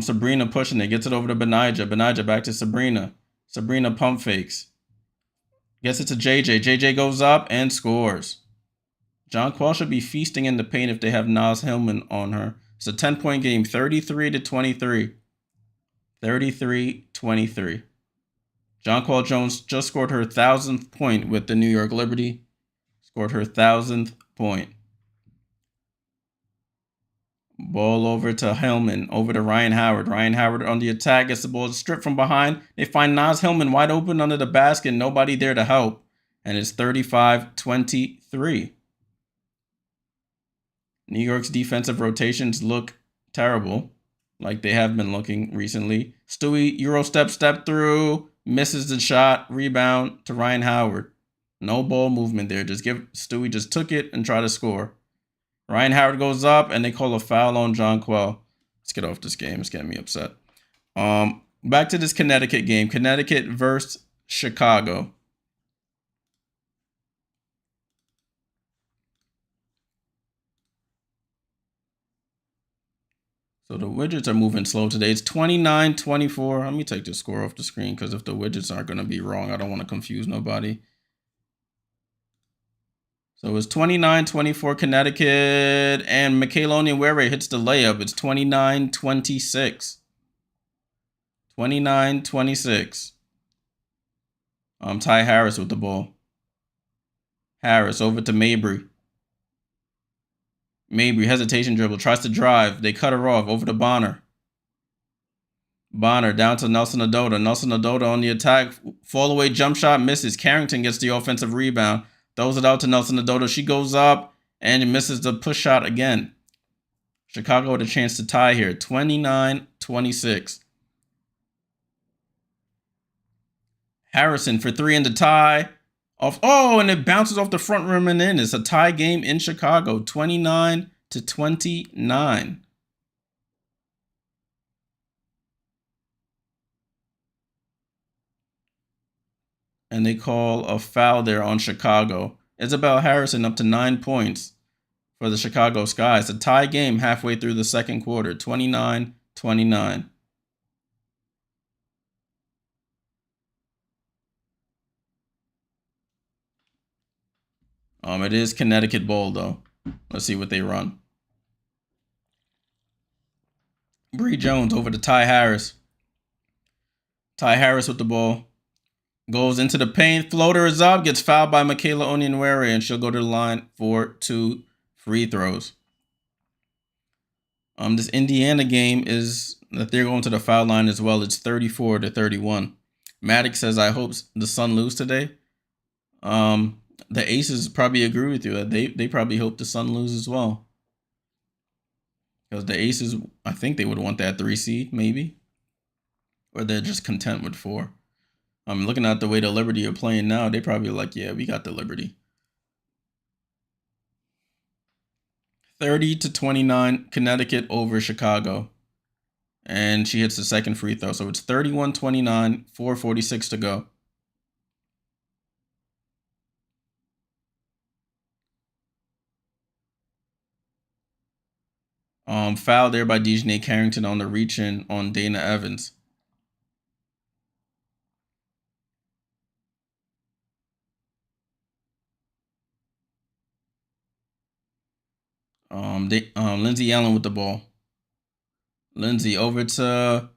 Sabrina pushing it, gets it over to Benijah. Benijah back to Sabrina. Sabrina pump fakes. Gets it to JJ. JJ goes up and scores. Jonquel should be feasting in the paint if they have Naz Hillman on her. It's a 10-point game, 33-23. 33-23. Jonquel Jones just scored her 1,000th point with the New York Liberty. Scored her 1,000th point. Ball over to Hillman, over to Ryan Howard. Ryan Howard on the attack, gets the ball stripped from behind. They find Naz Hillman wide open under the basket, nobody there to help. And it's 35-23. New York's defensive rotations look terrible, like they have been looking recently. Stewie, Euro step through, misses the shot, rebound to Ryan Howard. No ball movement there. Stewie just took it and tried to score. Ryan Howard goes up, and they call a foul on Jonquel. Let's get off this game. It's getting me upset. Back to this Connecticut game. Connecticut versus Chicago. So the widgets are moving slow today. It's 29-24. Let me take the score off the screen, because if the widgets aren't going to be wrong, I don't want to confuse nobody. So it's 29-24 Connecticut, and Michaela Onyenwere hits the layup. It's 29-26. 29-26. Ty Harris with the ball. Harris over to Mabry. Mabry, hesitation dribble, tries to drive. They cut her off, over to Bonner. Bonner down to Nelson Adota. Nelson Adota on the attack. Fall away jump shot, misses. Carrington gets the offensive rebound. Throws it out to Nelson Adota. She goes up and misses the push shot again. Chicago with a chance to tie here. 29-26. Harrison for 3 in the tie. And it bounces off the front rim and in. It's a tie game in Chicago. 29-29. And they call a foul there on Chicago. Isabel Harrison up to 9 points for the Chicago Sky. It's a tie game halfway through the second quarter, 29-29. It is Connecticut ball, though. Let's see what they run. Bree Jones over to Ty Harris. Ty Harris with the ball. Goes into the paint. Floater is up. Gets fouled by Michaela Onyenwere, and she'll go to the line for 2 free throws. This Indiana game is that they're going to the foul line as well. It's 34-31. Maddox says, I hope the Sun lose today. The Aces probably agree with you. They probably hope the Sun lose as well. Because the Aces, I think they would want that 3 seed, maybe. Or they're just content with 4. Looking at the way the Liberty are playing now, they probably like, yeah, we got the Liberty. 30-29, Connecticut over Chicago. And she hits the second free throw. So it's 31-29, 4:46 to go. Foul there by Dejanay Carrington on the reach-in on Dana Evans. Lindsey Allen with the ball. Lindsey over to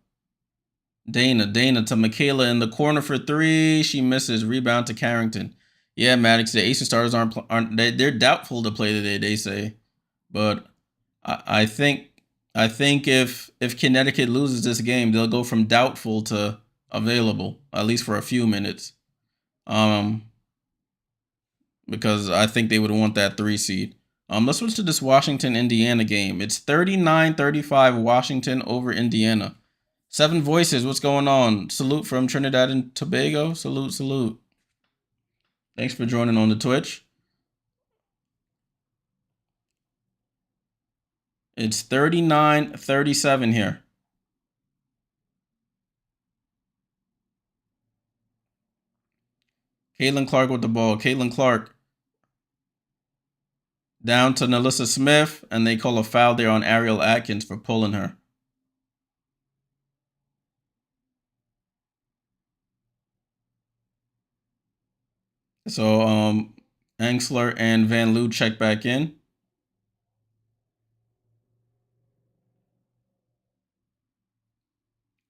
Dana. Dana to Michaela in the corner for three. She misses. Rebound to Carrington. Yeah, Maddox. The Aces starters aren't they're doubtful to play today. They say, but I think if Connecticut loses this game, they'll go from doubtful to available at least for a few minutes. Because I think they would want that 3 seed. Let's switch to this Washington-Indiana game. It's 39-35 Washington over Indiana. 7 Voices, what's going on? Salute from Trinidad and Tobago. Salute, salute. Thanks for joining on the Twitch. It's 39-37 here. Caitlin Clark with the ball. Caitlin Clark down to Nalissa Smith, and they call a foul there on Ariel Atkins for pulling her. So Angsler and Van Loo check back in.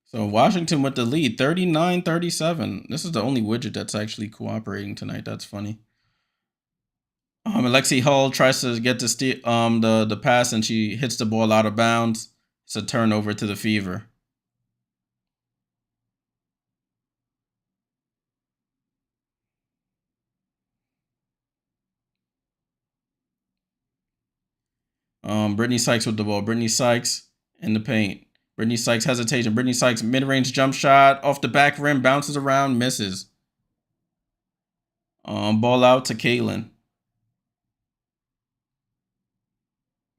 So Washington with the lead, 39-37. This is the only widget that's actually cooperating tonight. That's funny. Alexi Hull tries to get to steal the pass, and she hits the ball out of bounds. It's a turnover to the Fever. Brittany Sykes with the ball. Brittany Sykes in the paint. Brittany Sykes hesitation. Brittany Sykes mid-range jump shot off the back rim, bounces around, misses. Ball out to Caitlin.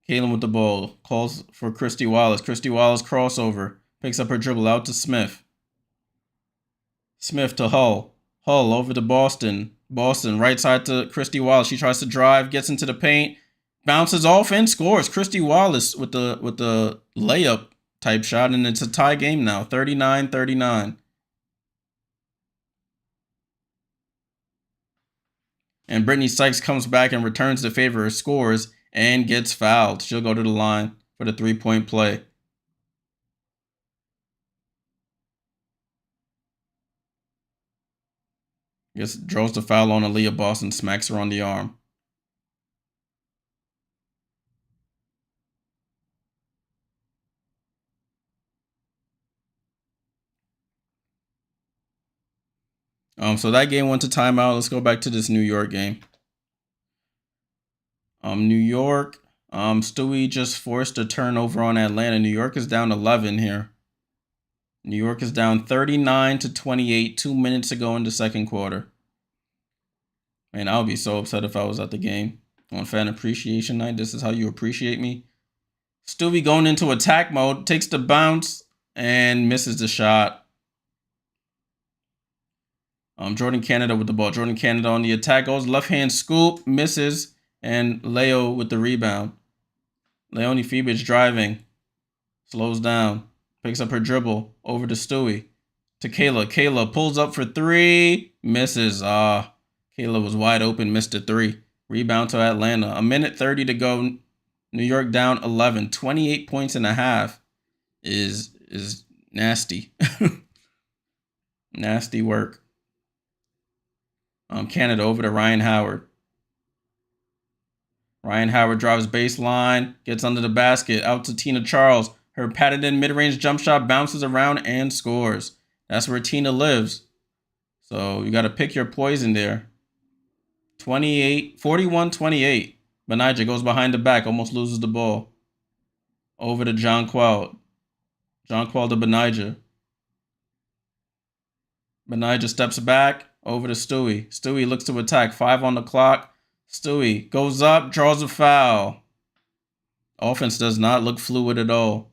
Caitlin with the ball. Calls for Christy Wallace. Christy Wallace crossover. Picks up her dribble out to Smith. Smith to Hull. Hull over to Boston. Boston right side to Christy Wallace. She tries to drive, gets into the paint, bounces off and scores. Christy Wallace with the layup type shot, and it's a tie game now, 39-39. And Brittany Sykes comes back and returns the favor, scores, and gets fouled. She'll go to the line for the 3-point play. Just draws the foul on Aaliyah Boston, smacks her on the arm. So that game went to timeout. Let's go back to this New York game. New York, Stewie just forced a turnover on Atlanta. New York is down 11 here. New York is down 39-28, 2 minutes to go in the second quarter. Man, I would be so upset if I was at the game on Fan Appreciation Night. This is how you appreciate me. Stewie going into attack mode, takes the bounce, and misses the shot. Jordan Canada with the ball. Jordan Canada on the attack, goes left hand scoop, misses, and Leo with the rebound. Leonie Febich driving, slows down, picks up her dribble over to Stewie, to Kayla. Kayla pulls up for 3, misses. Kayla was wide open, missed a 3. Rebound to Atlanta. 1:30 to go. New York down 11. 28 points and a half is nasty. Nasty work. Canada over to Ryan Howard. Ryan Howard drives baseline, gets under the basket, out to Tina Charles. Her patted in mid-range jump shot bounces around and scores. That's where Tina lives. So you got to pick your poison there. 41-28. Benija goes behind the back, almost loses the ball. Over to John Quell. John Quell to Benija. Benija steps back, over to Stewie. Stewie looks to attack, 5 on the clock. Stewie goes up, draws a foul. Offense does not look fluid at all.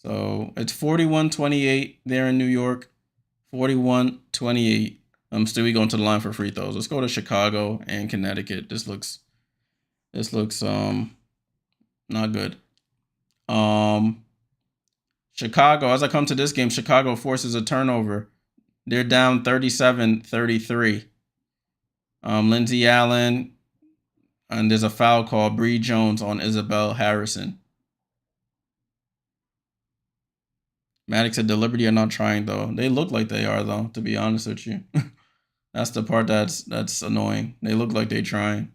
So it's 41-28 there in New York. 41-28. Still we going to the line for free throws. Let's go to Chicago and Connecticut. This looks not good. Chicago, as I come to this game, Chicago forces a turnover. They're down 37-33. Lindsey Allen, and there's a foul call. Bree Jones on Isabel Harrison. Maddox said the Liberty are not trying, though. They look like they are, though, to be honest with you. That's the part that's annoying. They look like they're trying.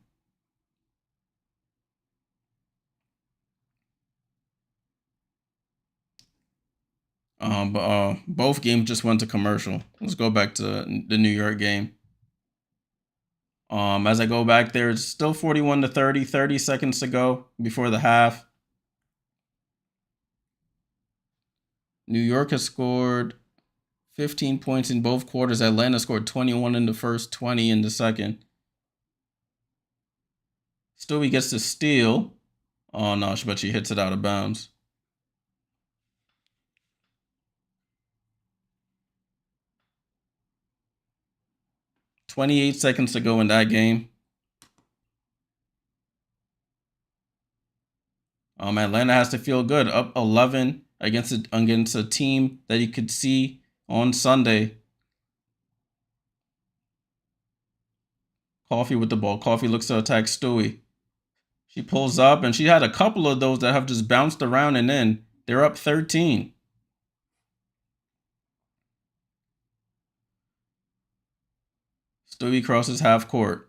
But both games just went to commercial. Let's go back to the New York game. As I go back there, it's still 41-30, 30 seconds to go before the half. New York has scored 15 points in both quarters. Atlanta scored 21 in the first, 20 in the second. Stewie gets the steal. Oh, no, but she hits it out of bounds. "28 seconds to go in that game. Atlanta has to feel good, up 11 against a team that you could see on Sunday. Coffee with the ball. Coffee looks to attack Stewie. She pulls up, and she had a couple of those that have just bounced around and in. They're up 13. Stewie crosses half court.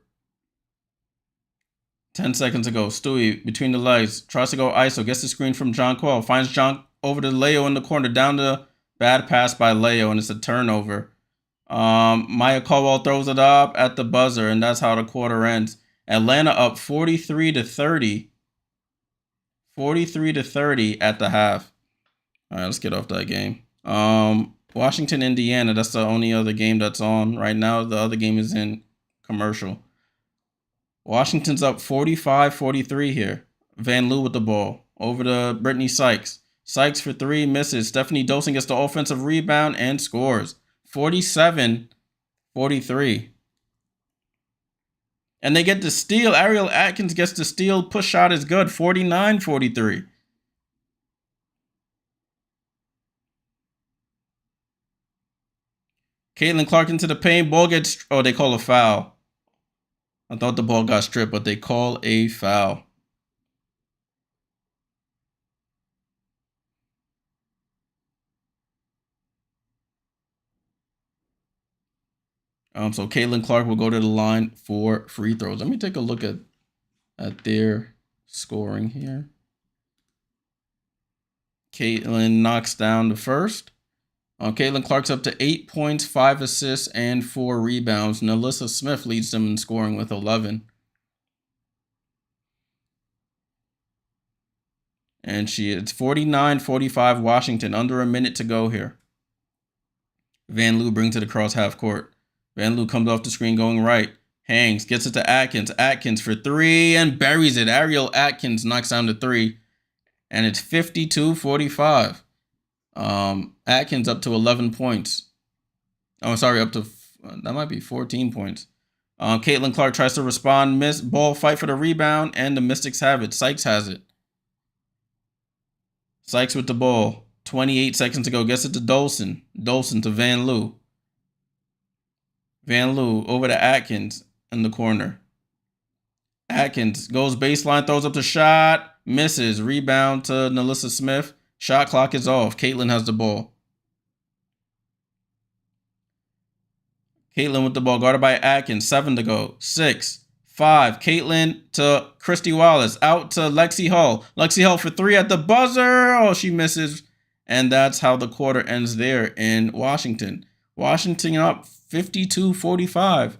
10 seconds ago. Stewie between the legs. Tries to go ISO. Gets the screen from John Quell. Finds John over to Leo in the corner. Down the bad pass by Leo, and it's a turnover. Maya Caldwell throws it up at the buzzer, and that's how the quarter ends. Atlanta up 43-30. 43-30 at the half. All right, let's get off that game. Washington, Indiana. That's the only other game that's on right now. The other game is in commercial. Washington's up 45-43 here. Van Loo with the ball. Over to Brittany Sykes. Sykes for three, misses. Stephanie Dolson gets the offensive rebound and scores. 47-43. And they get the steal. Ariel Atkins gets the steal. Push shot is good. 49-43. Caitlin Clark into the paint. Ball gets... Oh, they call a foul. I thought the ball got stripped, but they call a foul. So Caitlin Clark will go to the line for free throws. Let me take a look at their scoring here. Caitlin knocks down the first. Caitlin Clark's up to 8 points, 5 assists, and 4 rebounds. Nalissa Smith leads them in scoring with 11. And it's 49-45 Washington. Under a minute to go here. Van Loo brings it across half court. Van Loo comes off the screen going right. Hangs, gets it to Atkins. Atkins for three and buries it. Ariel Atkins knocks down the three. And it's 52-45. Atkins up to 11 points. Oh, sorry, up to, that might be 14 points. Caitlin Clark tries to respond, miss, ball, fight for the rebound, and the Mystics have it. Sykes has it. Sykes with the ball. 28 seconds to go. Gets it to Dolson. Dolson to Van Loo. Van Loo over to Atkins in the corner. Atkins goes baseline, throws up the shot, misses. Rebound to Nalissa Smith. Shot clock is off. Caitlin has the ball. Caitlin with the ball, guarded by Atkins. 7 to go. 6, 5. Caitlin to Christy Wallace. Out to Lexi Hull. Lexi Hull for three at the buzzer. Oh, she misses. And that's how the quarter ends there in Washington. Washington up 52-45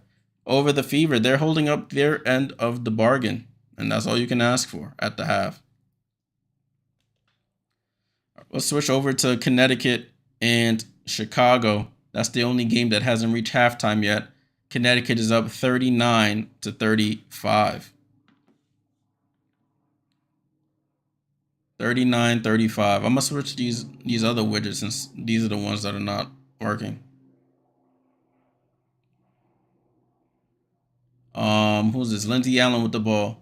over the Fever. They're holding up their end of the bargain. And that's all you can ask for at the half. Let's switch over to Connecticut and Chicago. That's the only game that hasn't reached halftime yet. Connecticut is up 39-35. 39-35. I'm gonna switch these other widgets since these are the ones that are not working. Who's this? Lindsey Allen with the ball.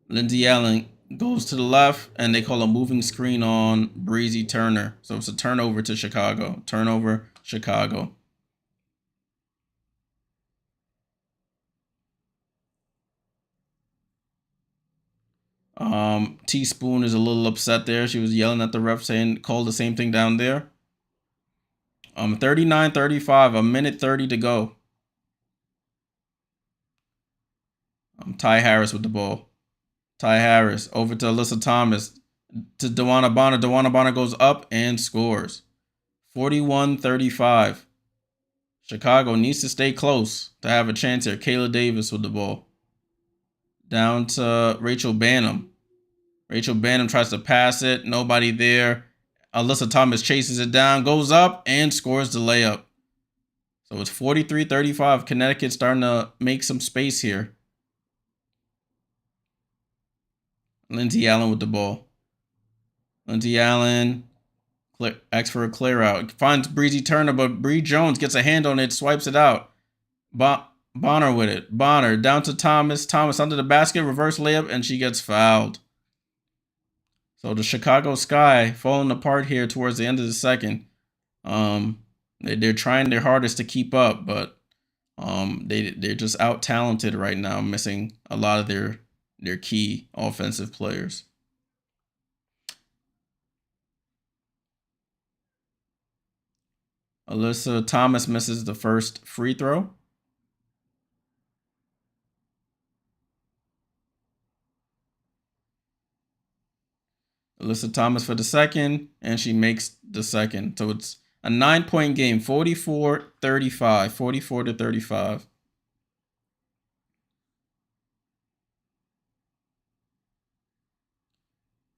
Lindsey Allen goes to the left, and they call a moving screen on Breezy Turner. So it's a turnover to Chicago. Turnover, Chicago. Teaspoon is a little upset there. She was yelling at the ref saying, call the same thing down there. 39-35, a minute 30 to go. Ty Harris with the ball. Ty Harris over to Alyssa Thomas. To DeWanna Bonner. DeWanna Bonner goes up and scores. 41-35. Chicago needs to stay close to have a chance here. Kayla Davis with the ball. Down to Rachel Banham. Rachel Banham tries to pass it. Nobody there. Alyssa Thomas chases it down, goes up, and scores the layup. So it's 43-35. Connecticut starting to make some space here. Lindsey Allen with the ball. Lindsey Allen asks for a clear out. Finds Breezy Turner, but Bree Jones gets a hand on it, swipes it out. Bonner with it. Bonner down to Thomas. Thomas under the basket, reverse layup, and she gets fouled. So the Chicago Sky falling apart here towards the end of the second. They're trying their hardest to keep up, but they're just out talented right now, missing a lot of their key offensive players. Alyssa Thomas misses the first free throw. Alyssa Thomas for the second, and she makes the second. So it's a 9-point game, 44-35, 44-35.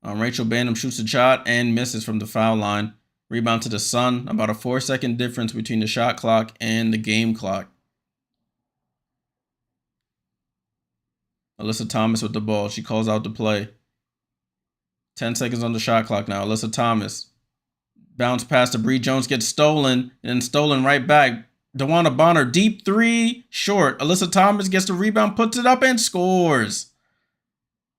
Rachel Banham shoots a shot and misses from the foul line. Rebound to the Sun, about a 4-second difference between the shot clock and the game clock. Alyssa Thomas with the ball. She calls out the play. 10 seconds on the shot clock now. Alyssa Thomas. Bounce pass to Bree Jones, gets stolen, and stolen right back. DeWanna Bonner, deep three, short. Alyssa Thomas gets the rebound, puts it up, and scores.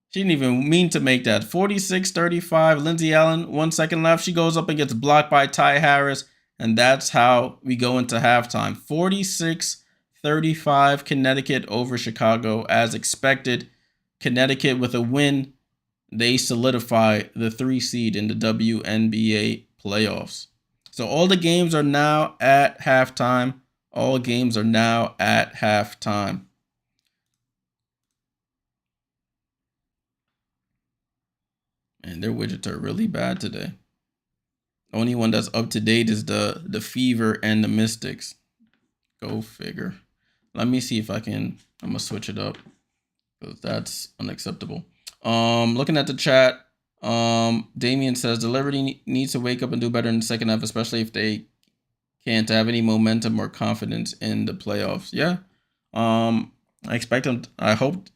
She didn't even mean to make that. 46-35. Lindsey Allen, 1 second left. She goes up and gets blocked by Ty Harris, and that's how we go into halftime. 46-35, Connecticut over Chicago. As expected, Connecticut with a win. They solidify the 3 seed in the WNBA playoffs. So all the games are now at halftime. All games are now at halftime. And their widgets are really bad today. The only one that's up to date is the Fever and the Mystics. Go figure. Let me see if I'm gonna switch it up, because that's unacceptable. Looking at the chat, Damien says the Liberty needs to wake up and do better in the second half, especially if they can't have any momentum or confidence in the playoffs. Yeah. I expect them. I hope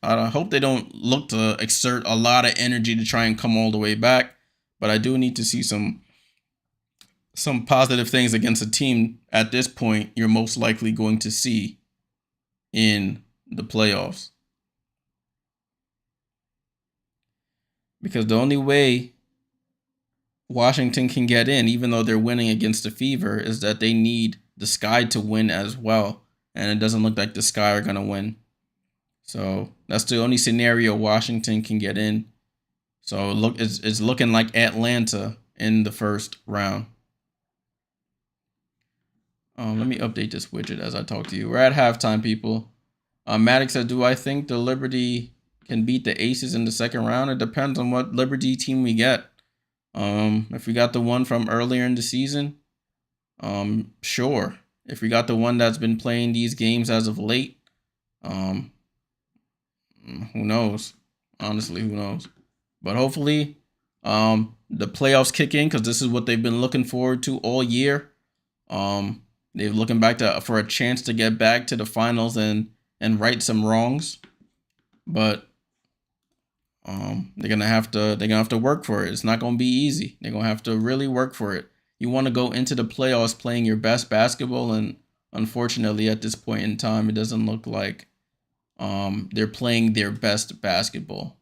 they don't look to exert a lot of energy to try and come all the way back. But I do need to see some positive things against a team at this point you're most likely going to see in the playoffs. Because the only way Washington can get in, even though they're winning against the Fever, is that they need the Sky to win as well. And it doesn't look like the Sky are going to win. So that's the only scenario Washington can get in. So it's looking like Atlanta in the first round. Let me update this widget as I talk to you. We're at halftime, people. Maddox said, do I think the Liberty can beat the Aces in the second round? It depends on what Liberty team we get. If we got the one from earlier in the season, sure. If we got the one that's been playing these games as of late, who knows? Honestly, who knows? But hopefully, the playoffs kick in, because this is what they've been looking forward to all year. They're looking back for a chance to get back to the finals and right some wrongs. But They're gonna have to work for it. It's not gonna be easy. They're gonna have to really work for it. You want to go into the playoffs playing your best basketball, and unfortunately, at this point in time, it doesn't look like they're playing their best basketball.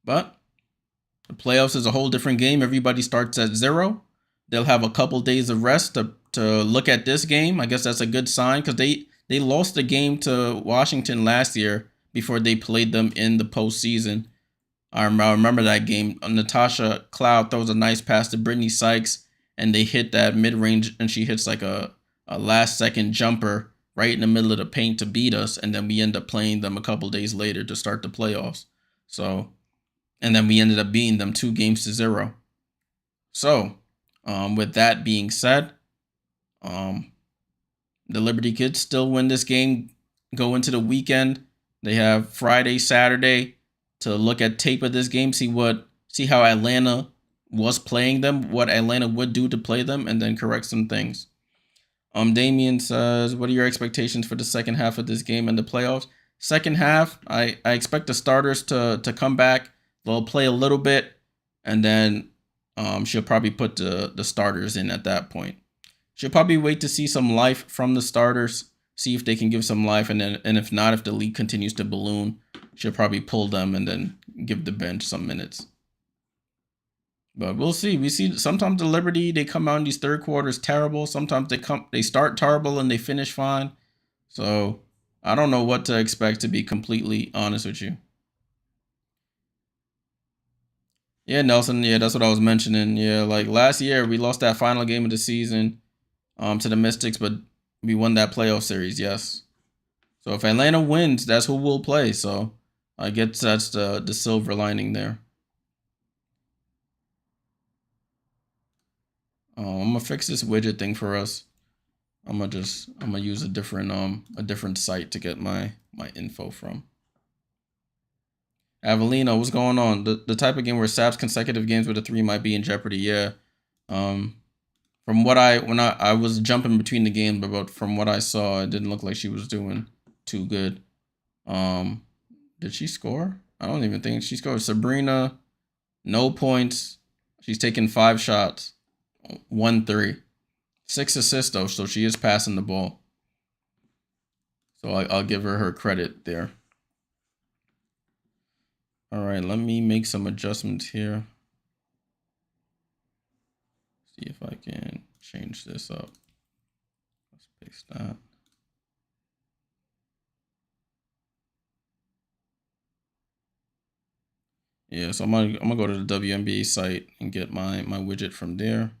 But the playoffs is a whole different game. Everybody starts at 0. They'll have a couple days of rest to look at this game. I guess that's a good sign because they lost the game to Washington last year before they played them in the postseason. I remember that game. Natasha Cloud throws a nice pass to Brittany Sykes, and they hit that mid-range, and she hits like a last-second jumper right in the middle of the paint to beat us, and then we end up playing them a couple days later to start the playoffs. So, and then we ended up beating them 2-0. So, with that being said, the Liberty Kids still win this game, go into the weekend. They have Friday, Saturday to look at tape of this game, see how Atlanta was playing them, what Atlanta would do to play them, and then correct some things. Damien says, what are your expectations for the second half of this game and the playoffs? Second half, I expect the starters to come back. They'll play a little bit, and then she'll probably put the starters in at that point. She'll probably wait to see some life from the starters, see if they can give some life, and if not, if the league continues to balloon, she'll probably pull them and then give the bench some minutes. But we'll see. We see sometimes the Liberty, they come out in these third quarters terrible. Sometimes they start terrible and they finish fine. So I don't know what to expect, to be completely honest with you. Yeah, Nelson. Yeah, that's what I was mentioning. Yeah, like last year we lost that final game of the season to the Mystics, but we won that playoff series. Yes. So if Atlanta wins, that's who we'll play. So I guess that's the silver lining there. I'm gonna fix this widget thing for us. I'm gonna use a different site to get my info from. Avelino, what's going on? The type of game where Sap's consecutive games with a 3 might be in jeopardy. Yeah. From what I was jumping between the games, but from what I saw, it didn't look like she was doing too good. Did she score? I don't even think she scored. Sabrina, no points. She's taken 5 shots, 1 3, 6 assists though, so she is passing the ball. So I'll give her credit there. All right, let me make some adjustments here. See if I can change this up. Let's paste that. Yeah, so I'm gonna go to the WNBA site and get my widget from there.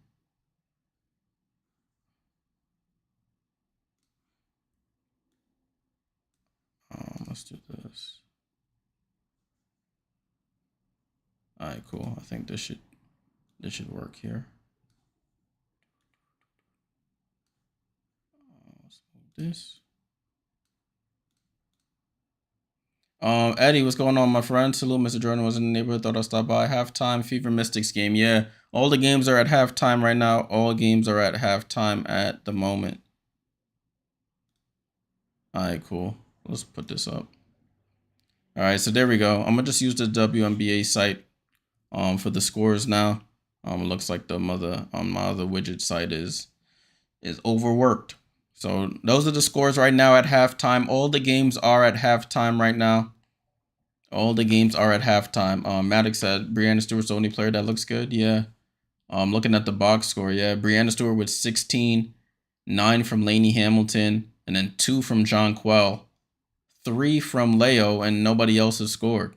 Let's do this. All right, cool. I think this should work here. Let's move this. Eddie, what's going on, my friend? Salute, Mr. Jordan was in the neighborhood. Thought I'd stop by. Halftime Fever Mystics game. Yeah, all the games are at halftime right now. All games are at halftime at the moment. All right, cool. Let's put this up. All right, so there we go. I'm gonna just use the WNBA site for the scores now. It looks like my other widget site is overworked. So those are the scores right now at halftime. All the games are at halftime right now. All the games are at halftime. Maddox said Breanna Stewart's the only player that looks good. Yeah. Looking at the box score, yeah, Breanna Stewart with 16, 9 from Lainey Hamilton, and then 2 from Jonquel, 3 from Leo, and nobody else has scored.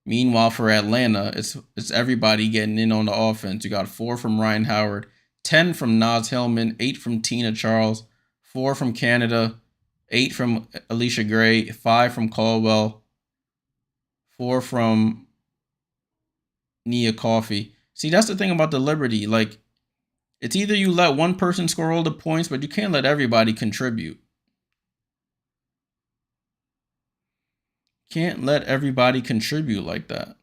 Meanwhile, for Atlanta, it's everybody getting in on the offense. You got 4 from Ryan Howard, 10 from Naz Hillman, 8 from Tina Charles, 4 from Canada, 8 from Alicia Gray, 5 from Caldwell, 4 from Nia Coffey. See, that's the thing about the Liberty. Like, it's either you let one person score all the points, but you can't let everybody contribute. Can't let everybody contribute like that.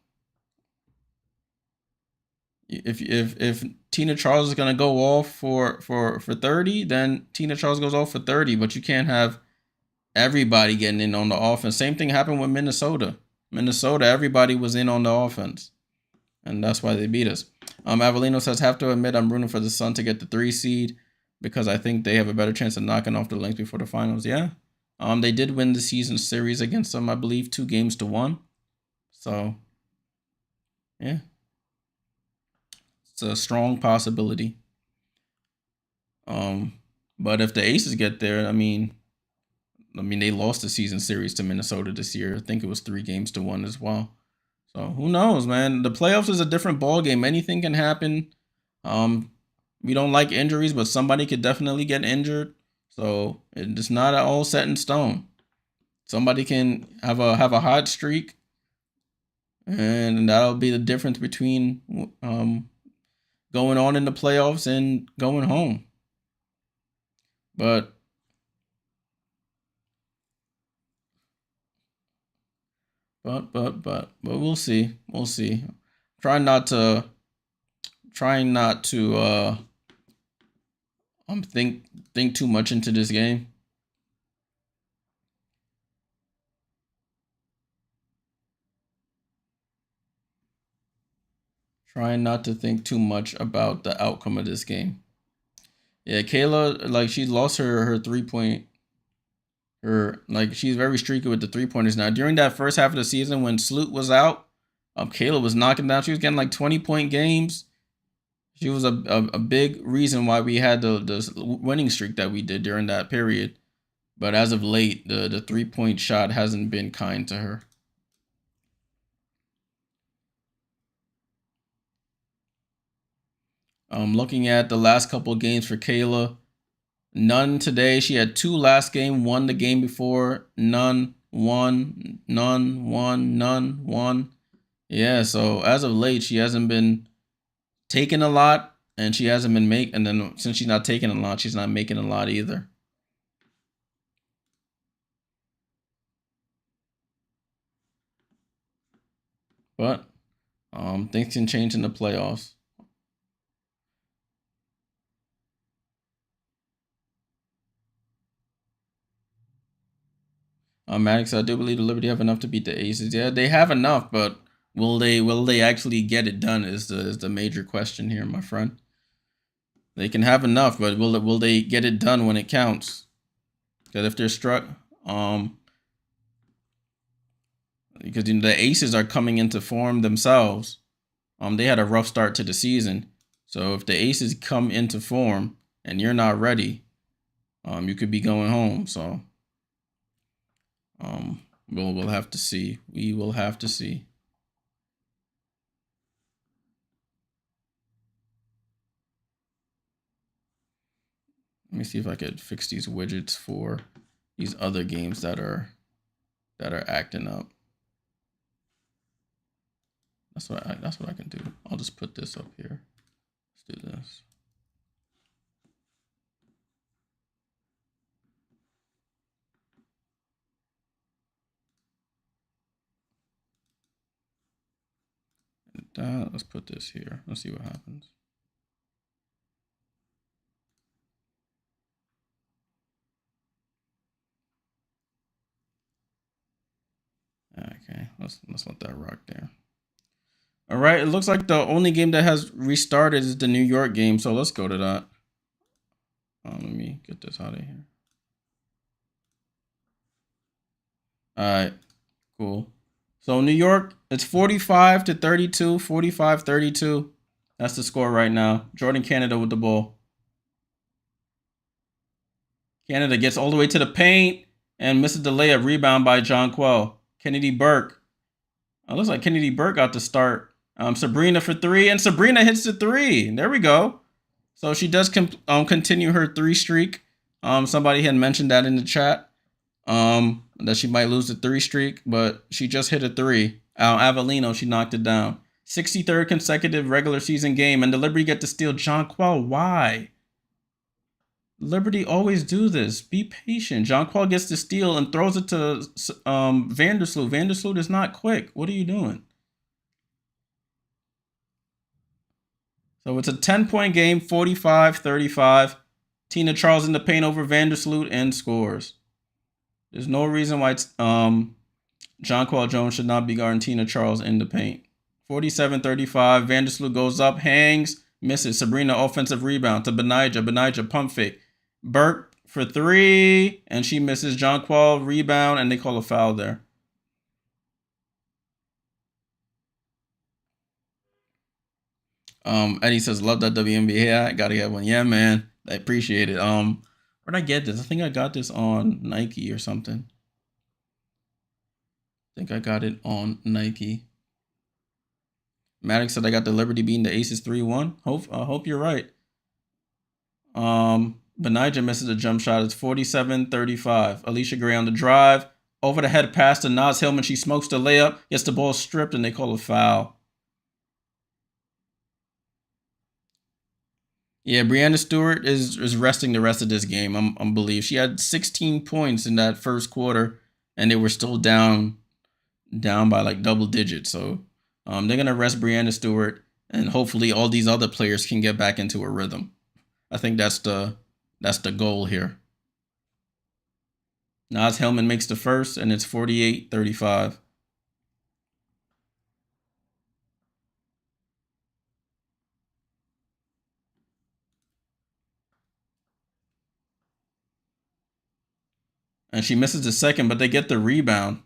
If Tina Charles is gonna go off for 30, then Tina Charles goes off for 30, but you can't have Everybody getting in on the offense. Same thing happened with Minnesota. Minnesota, everybody was in on the offense. And that's why they beat us. Avellino says, have to admit I'm rooting for the Sun to get the 3 seed because I think they have a better chance of knocking off the Lynx before the finals. Yeah. They did win the season series against them, I believe, 2-1. So, yeah. It's a strong possibility. But if the Aces get there, I mean, they lost the season series to Minnesota this year. I think it was 3-1 as well. So who knows, man? The playoffs is a different ball game. Anything can happen. We don't like injuries, but somebody could definitely get injured. So it's not all set in stone. Somebody can have a hot streak, and that'll be the difference between going on in the playoffs and going home. But we'll see. We'll see. Trying not to think too much into this game. Trying not to think too much about the outcome of this game. Yeah, Kayla, like, she lost her 3-point. She's very streaky with the 3-pointers now. During that first half of the season when Sloot was out, Kayla was knocking down. She was getting like 20-point games. She was a big reason why we had the winning streak that we did during that period. But as of late, the 3-point shot hasn't been kind to her. Looking at the last couple of games for Kayla, none today. She had 2 last game, 1 the game before, none, 1, none, 1, none, 1. Yeah, so as of late, she hasn't been taking a lot, and she hasn't been making. And then since she's not taking a lot, she's not making a lot either. But things can change in the playoffs. Maddox, I do believe the Liberty have enough to beat the Aces. Yeah, they have enough, but will they actually get it done is the major question here, my friend. They can have enough, but will they get it done when it counts? Because if they're struck, because the Aces are coming into form themselves. They had a rough start to the season, so if the Aces come into form and you're not ready, you could be going home. So, we'll have to see. We will have to see. Let me see if I could fix these widgets for these other games that are acting up. That's what I can do. I'll just put this up here. Let's do this. Let's put this here. Let's see what happens. Okay, let's let that rock there. All right, it looks like the only game that has restarted is the New York game, so let's go to that. Let me get this out of here. All right, cool. So New York, it's 45-32, 45-32. That's the score right now. Jordan Canada with the ball. Canada gets all the way to the paint and misses the layup. Rebound by Jonquel. Kennedy Burke. It looks like Kennedy Burke got the start. Sabrina for 3, and Sabrina hits the 3. There we go. So she does continue her 3 streak. Somebody had mentioned that in the chat. That she might lose the 3 streak, but she just hit a 3. Avellino, she knocked it down. 63rd consecutive regular season game, and the Liberty get to steal Jonquel. Why? Liberty always do this. Be patient. Jonquel gets the steal and throws it to Vandersloot. Vandersloot is not quick. What are you doing? So it's a 10-point game, 45-35. Tina Charles in the paint over Vandersloot and scores. There's no reason why Jonquel Jones should not be guarding Tina Charles in the paint. 47-35. Vandersloot goes up, hangs, misses. Sabrina offensive rebound to Benijah. Benijah pump fake. Burke for three, and she misses. Jonquel rebound, and they call a foul there. Eddie says, love that WNBA. I gotta get one. Yeah, man. I appreciate it. Where'd I get this? I think I got this on Nike or something. I think I got it on Nike. Maddox said I got the Liberty beating the Aces 3-1. Hope you're right. Benijah misses a jump shot. It's 47-35. Alicia Gray on the drive. Over the head pass to Naz Hillman. She smokes the layup. Gets the ball stripped, and they call a foul. Yeah, Breanna Stewart is resting the rest of this game. I believe she had 16 points in that first quarter, and they were still down by like double digits. So they're gonna rest Breanna Stewart, and hopefully all these other players can get back into a rhythm. I think that's the goal here. Naz Hillman makes the first, and it's 48-35. And she misses the second, but they get the rebound.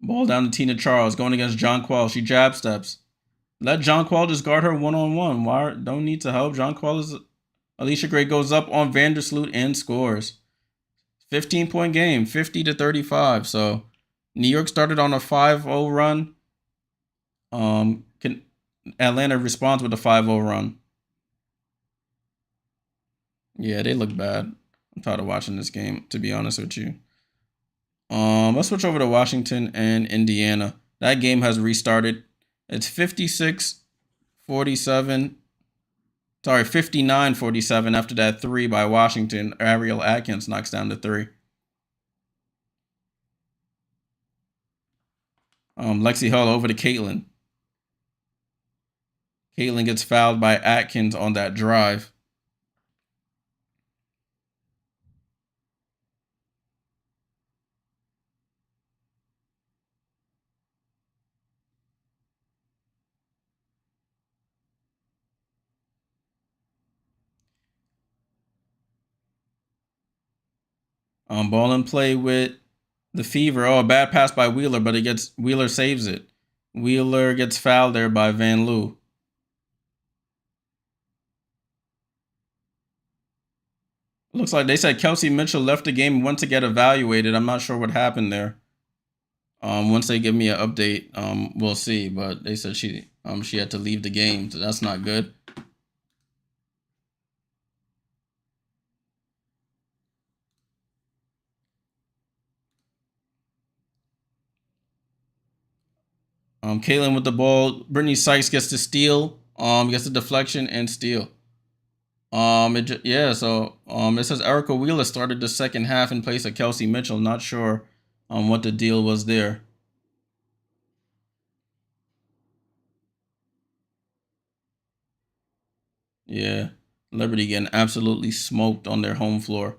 Ball down to Tina Charles, going against Jonquel. She jab steps. Let Jonquel just guard her one-on-one. Why don't need to help? Jonquel is... Alicia Gray goes up on Vandersloot and scores. 15-point game, 50-35. So New York started on a 5-0 run. Atlanta responds with a 5-0 run. Yeah, they look bad. I'm tired of watching this game, to be honest with you. Let's switch over to Washington and Indiana. That game has restarted. It's 59-47 after that three by Washington. Ariel Atkins knocks down the three. Lexi Hull over to Caitlin. Caitlin gets fouled by Atkins on that drive. Ball in play with the Fever. Oh, a bad pass by Wheeler, but Wheeler saves it. Wheeler gets fouled there by Van Loo. Looks like they said Kelsey Mitchell left the game and went to get evaluated. I'm not sure what happened there. Once they give me an update, we'll see. But they said she had to leave the game, so that's not good. Caitlin with the ball. Brittany Sykes gets the steal. Gets the deflection and steal. It says Erica Wheeler started the second half in place of Kelsey Mitchell. Not sure what the deal was there. Yeah, Liberty getting absolutely smoked on their home floor.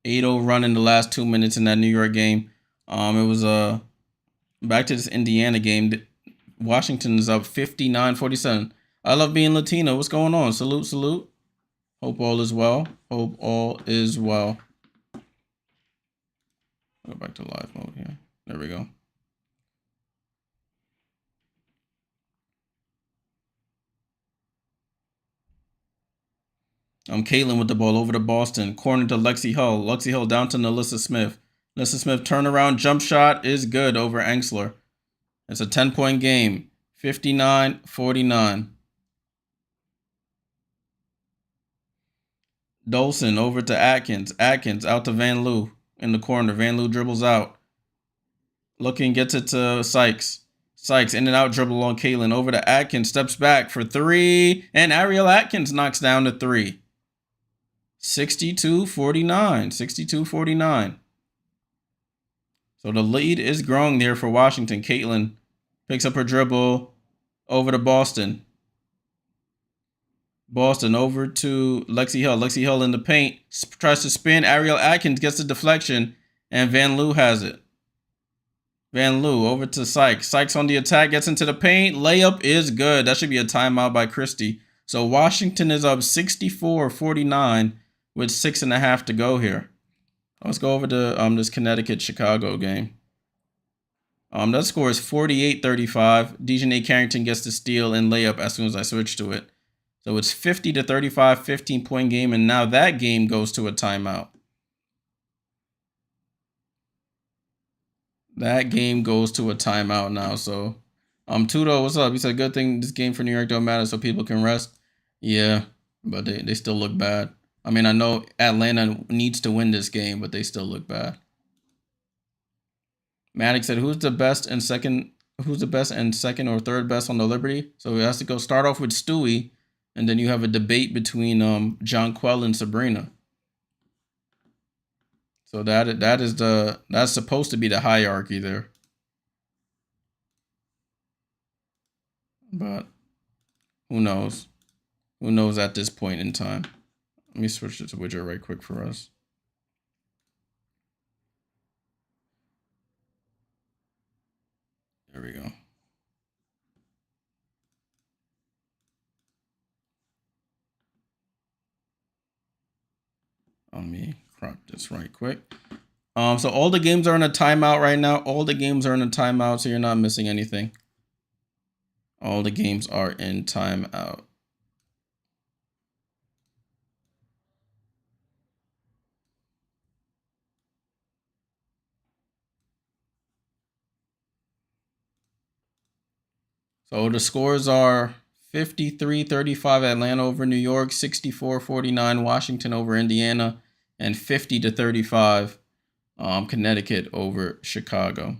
8-0 run in the last 2 minutes in that New York game. It was back to this Indiana game. Washington is up 59-47. I love being Latino. What's going on? Salute, salute. Hope all is well. Hope all is well. Go back to live mode here. There we go. Caitlin with the ball over to Boston. Corner to Lexi Hull. Lexi Hull down to Nalissa Smith. Nalissa Smith turnaround jump shot is good over Angsler. It's a 10-point game. 59-49. Dolson over to Atkins. Atkins out to Van Loo in the corner. Van Loo dribbles out. Looking, gets it to Sykes. Sykes in and out dribble on Caitlin. Over to Atkins. Steps back for three. And Ariel Atkins knocks down the three. 62-49. 62-49. So the lead is growing there for Washington. Caitlin picks up her dribble over to Boston. Boston over to Lexi Hill. Lexi Hill in the paint. Tries to spin. Ariel Atkins gets the deflection. And Van Loo has it. Van Loo over to Sykes. Sykes on the attack. Gets into the paint. Layup is good. That should be a timeout by Christie. So Washington is up 64-49 with 6.5 to go here. Let's go over to this Connecticut-Chicago game. That score is 48-35. Dejanay Carrington gets the steal and layup as soon as I switch to it. So it's 50-35, 15-point game, and now that game goes to a timeout. That game goes to a timeout now. So, Tudo, what's up? He said, good thing this game for New York don't matter so people can rest. Yeah, but they still look bad. I mean, I know Atlanta needs to win this game, but they still look bad. Maddox said, who's the best and second or third best on the Liberty? So it has to go start off with Stewie, and then you have a debate between Jonquel and Sabrina. So that's supposed to be the hierarchy there. But who knows? Who knows at this point in time? Let me switch it to widget right quick for us. There we go. Let me crop this right quick. So all the games are in a timeout right now. All the games are in a timeout, so you're not missing anything. All the games are in timeout. So the scores are 53-35 Atlanta over New York, 64-49 Washington over Indiana, and 50-35 Connecticut over Chicago.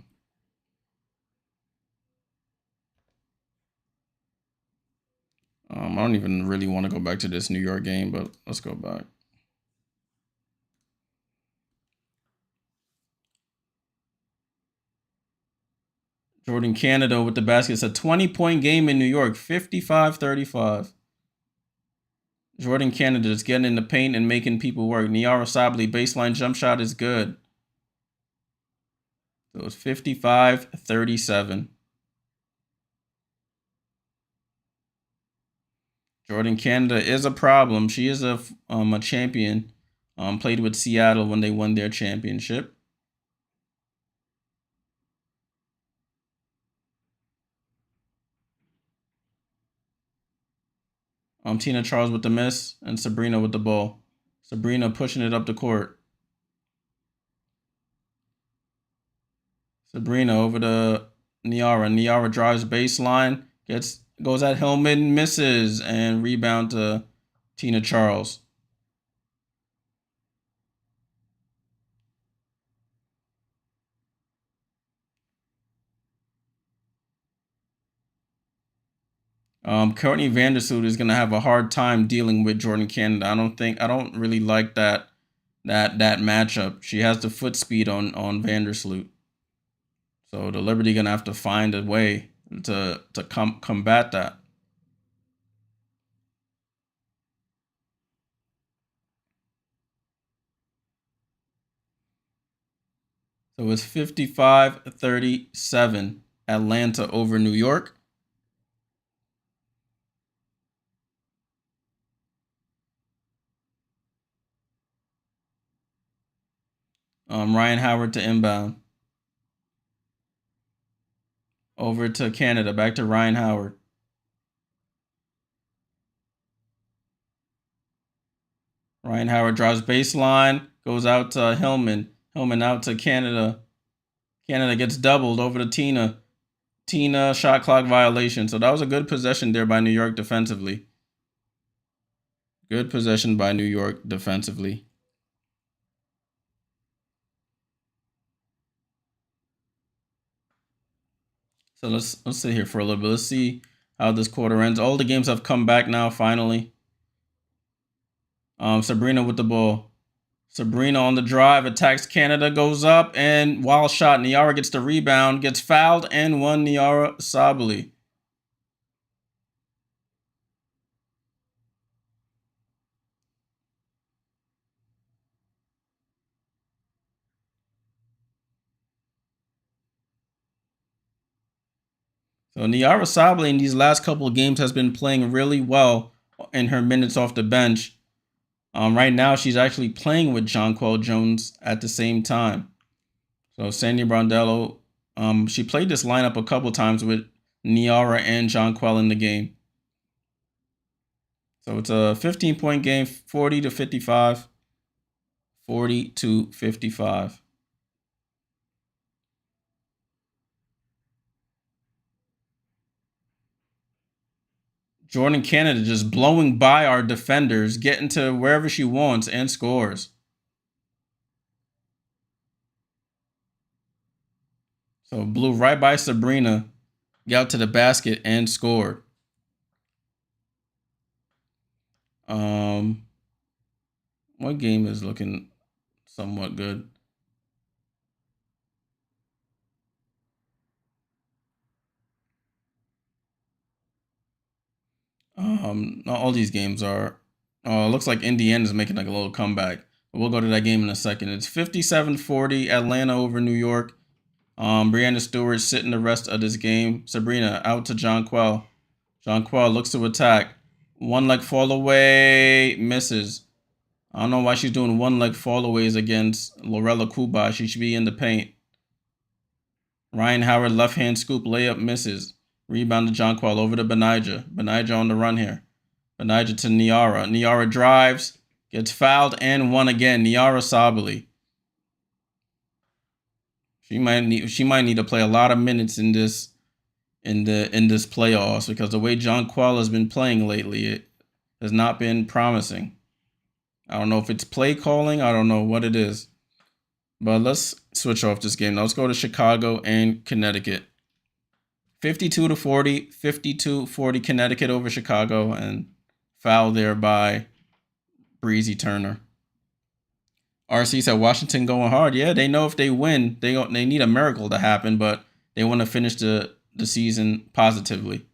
I don't even really want to go back to this New York game, but let's go back. Jordan Canada with the basket. It's a 20-point game in New York, 55-35. Jordan Canada is getting in the paint and making people work. Niara Sabally, baseline jump shot is good. So it's 55-37. Jordan Canada is a problem. She is a champion. Played with Seattle when they won their championship. Tina Charles with the miss and Sabrina with the ball. Sabrina pushing it up the court. Sabrina over to Niara. Niara drives baseline, goes at Hillman, misses, and rebound to Tina Charles. Courtney Vandersloot is gonna have a hard time dealing with Jordan Canada. I don't really like that matchup. She has the foot speed on Vandersloot. So the Liberty gonna have to find a way to combat that. So it's 55-37 Atlanta over New York. Ryan Howard to inbound. Over to Canada, back to Ryan Howard. Ryan Howard drives baseline, goes out to Hillman. Hillman out to Canada. Canada gets doubled over to Tina. Tina, shot clock violation. So that was a good possession there by New York defensively. Good possession by New York defensively. So let's sit here for a little bit. Let's see how this quarter ends. All the games have come back now, finally. Sabrina with the ball. Sabrina on the drive, attacks Canada, goes up, and wild shot. Niara gets the rebound, gets fouled, and won Niara Sabally. So Niara Sabally in these last couple of games has been playing really well in her minutes off the bench. Right now, she's actually playing with Jonquel Jones at the same time. So Sandy Brondello, she played this lineup a couple times with Niara and Jonquel in the game. So it's a 15-point game, 40 to 55. 40 to 55. Jordan Canada just blowing by our defenders, getting to wherever she wants and scores. So blew right by Sabrina, got to the basket and scored. What game is looking somewhat good? Not all these games are. Oh, it looks like Indiana's making like a little comeback. But we'll go to that game in a second. It's 57-40 Atlanta over New York. Breanna Stewart sitting the rest of this game. Sabrina out to Jonquel. Jonquel looks to attack. One leg fall away, misses. I don't know why she's doing one leg fall aways against Lorella Kuba. She should be in the paint. Ryan Howard left hand scoop layup misses. Rebound to Jonquel over to Benijah. Benijah on the run here. Benijah to Niara. Niara drives, gets fouled and won again. Niara Sabally. She might need to play a lot of minutes in this playoffs because the way Jonquel has been playing lately, it has not been promising. I don't know if it's play calling. I don't know what it is. But let's switch off this game. Now let's go to Chicago and Connecticut. 52-40, 52-40 Connecticut over Chicago, and foul there by Breezy Turner. RC said Washington going hard. Yeah, they know if they win, they need a miracle to happen, but they want to finish the season positively.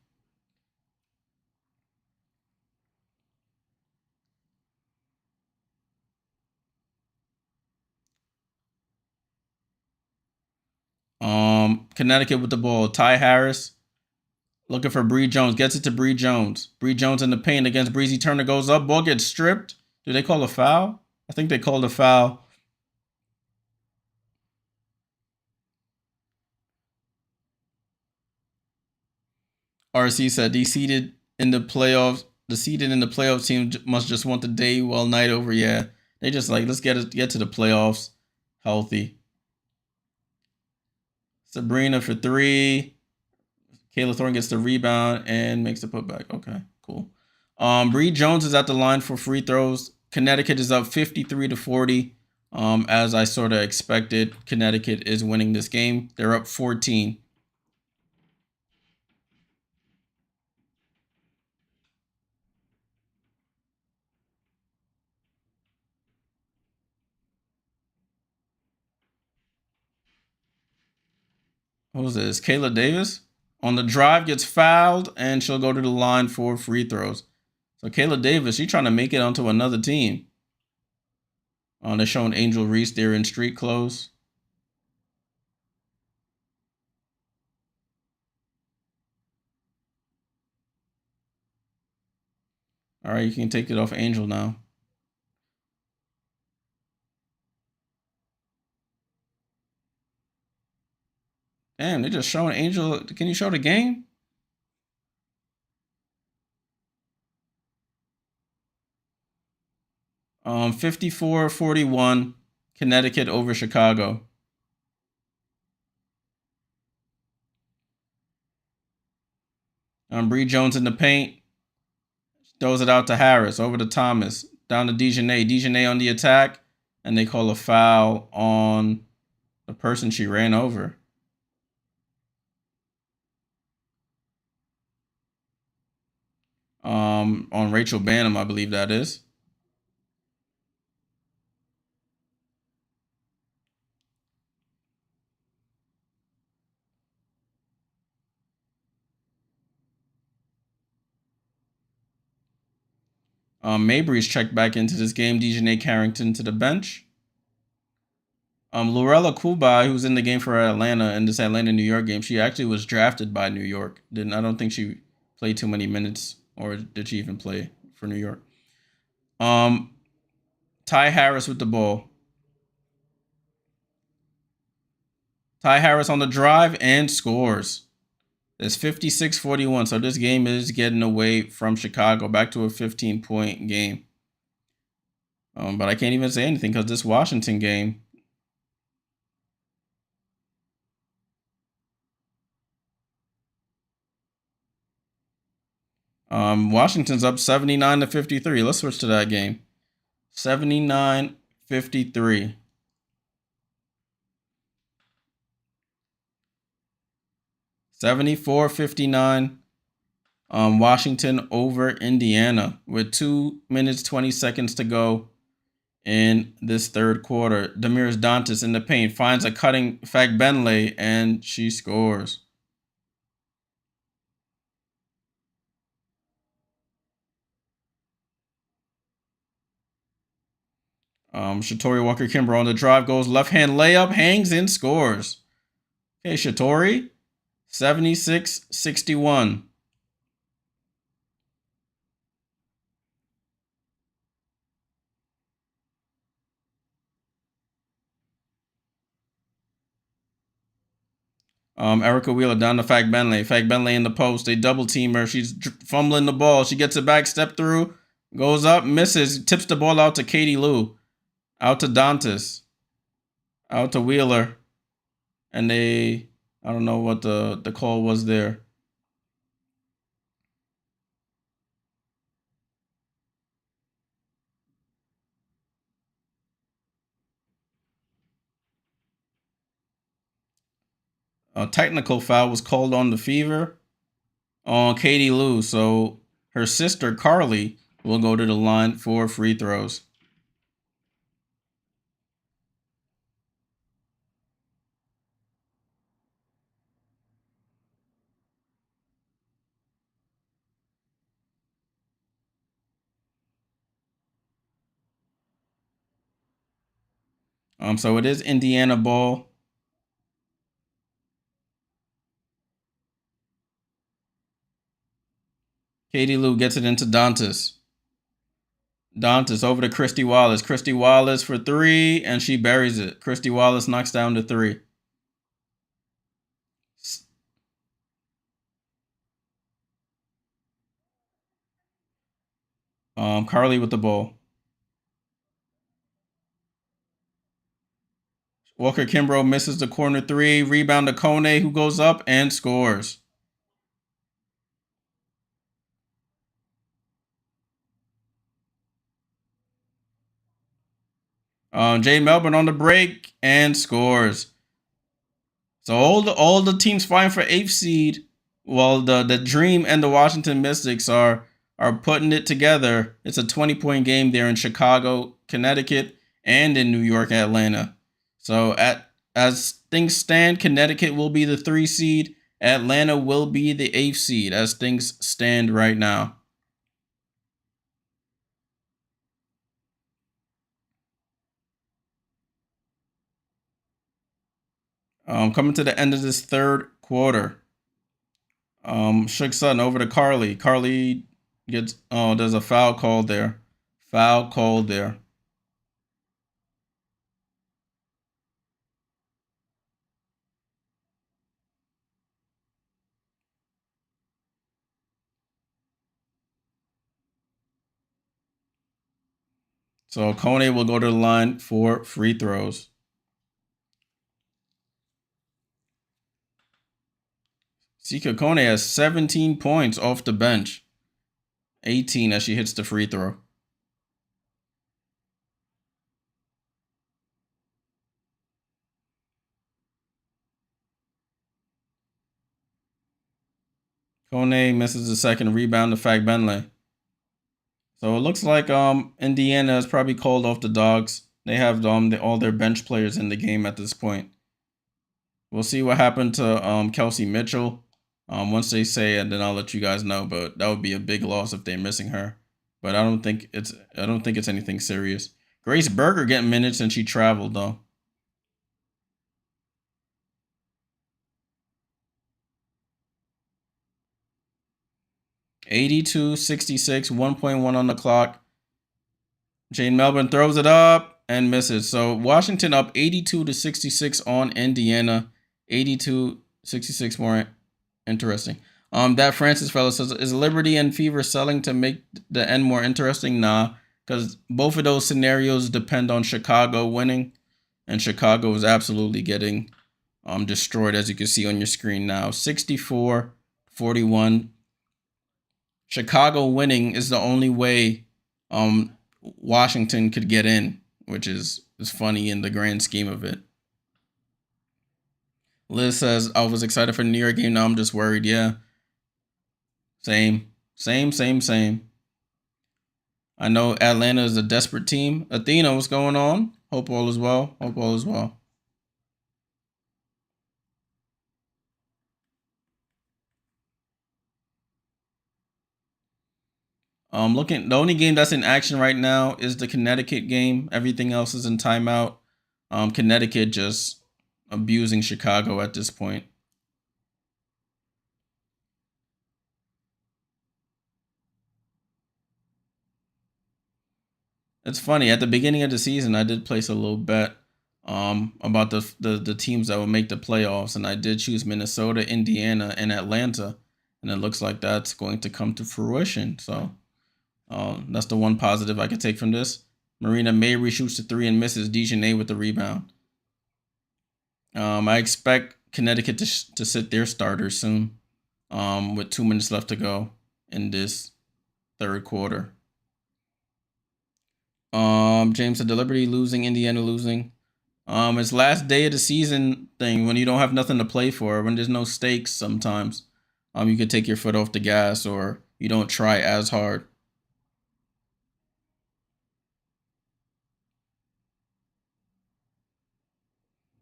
Connecticut with the ball. Ty Harris looking for Bree Jones. Gets it to Bree Jones. Bree Jones in the paint against Breezy Turner. Goes up. Ball gets stripped. Do they call a foul? I think they called a foul. RC said the seeded in the playoffs team must just want the day well night over. Yeah, they just like, let's get to the playoffs healthy. Sabrina for three. Kayla Thorne gets the rebound and makes the putback. Okay, cool. Bree Jones is at the line for free throws. Connecticut is up 53-40. As I sort of expected, Connecticut is winning this game. They're up 14. What was this? Kayla Davis on the drive gets fouled and she'll go to the line for free throws. So Kayla Davis, she's trying to make it onto another team. They're showing Angel Reese there in street clothes. All right, you can take it off Angel now. Damn, they're just showing Angel. Can you show the game? — 54-41, Connecticut over Chicago. Bree Jones in the paint. Throws it out to Harris, over to Thomas, down to Dejanay. Dejanay on the attack, and they call a foul on the person she ran over. On Rachel Banham, I believe that is. Mabry's checked back into this game. Dejanay Carrington to the bench. Lorella Kubai, who's in the game for Atlanta in this Atlanta New York game, she actually was drafted by New York. I don't think she played too many minutes, or did she even play for New York? Um, Ty Harris with the ball. Ty Harris on the drive and scores. It's 56-41. So this game is getting away from Chicago, back to a 15-point game. But I can't even say anything because this Washington game. Washington's up 79-53. Let's switch to that game. 79-53. 74-59. Washington over Indiana with 2 minutes 20 seconds to go in this third quarter. Damiris Dantas in the paint finds a cutting Fagbenle and she scores. Shatori Walker-Kimber on the drive, goes left hand layup, hangs and scores. Okay, Shatori, 76-61. Erica Wheeler down to Fagbenle. Fagbenle in the post. They double team her. She's fumbling the ball. She gets it back, step through, goes up, misses, tips the ball out to Katie Lou. Out to Dantas. Out to Wheeler. And I don't know what the call was there. A technical foul was called on the Fever on Katie Lou. So her sister, Carly, will go to the line for free throws. So it is Indiana ball. Katie Lou gets it into Dantas. Dantas over to Christy Wallace. Christy Wallace for three, and she buries it. Christy Wallace knocks down the three. Carly with the ball. Walker Kimbrough misses the corner three. Rebound to Kone, who goes up and scores. Jay Melbourne on the break and scores. So all the teams fighting for 8th seed, while the Dream and the Washington Mystics are putting it together. It's a 20-point game there in Chicago, Connecticut, and in New York, Atlanta. So as things stand, Connecticut will be the 3 seed. Atlanta will be the 8th seed as things stand right now. Coming to the end of this third quarter. Shook Sutton over to Carly. Carly gets, there's a foul called there. Foul called there. So Kone will go to the line for free throws. Sika Kone has 17 points off the bench. 18 as she hits the free throw. Kone misses the second, rebound to Fagbenle. So it looks like Indiana has probably called off the Dogs. They have all their bench players in the game at this point. We'll see what happened to Kelsey Mitchell. Once they say it, then I'll let you guys know. But that would be a big loss if they're missing her. But I don't think it's anything serious. Grace Berger getting minutes and she traveled though. 82-66, 1.1 on the clock. Jane Melbourne throws it up and misses. So Washington up 82-66 on Indiana. 82-66 more interesting. That Francis fellow says, is Liberty and Fever selling to make the end more interesting? Nah, because both of those scenarios depend on Chicago winning, and Chicago is absolutely getting destroyed, as you can see on your screen now. 64-41. Chicago winning is the only way Washington could get in, which is funny in the grand scheme of it. Liz says, I was excited for the New York game. Now I'm just worried. Yeah. Same. I know Atlanta is a desperate team. Athena, what's going on? Hope all is well. The only game that's in action right now is the Connecticut game. Everything else is in timeout. Connecticut just abusing Chicago at this point. It's funny. At the beginning of the season, I did place a little bet about the teams that would make the playoffs, and I did choose Minnesota, Indiana, and Atlanta, and it looks like that's going to come to fruition. So that's the one positive I could take from this. Marina Mayery shoots the 3 and misses. Dejanay with the rebound. I expect Connecticut to sit their starters soon, with 2 minutes left to go in this third quarter. James said, the Liberty losing, Indiana losing. It's last day of the season thing, when you don't have nothing to play for, when there's no stakes sometimes. You could take your foot off the gas, or you don't try as hard.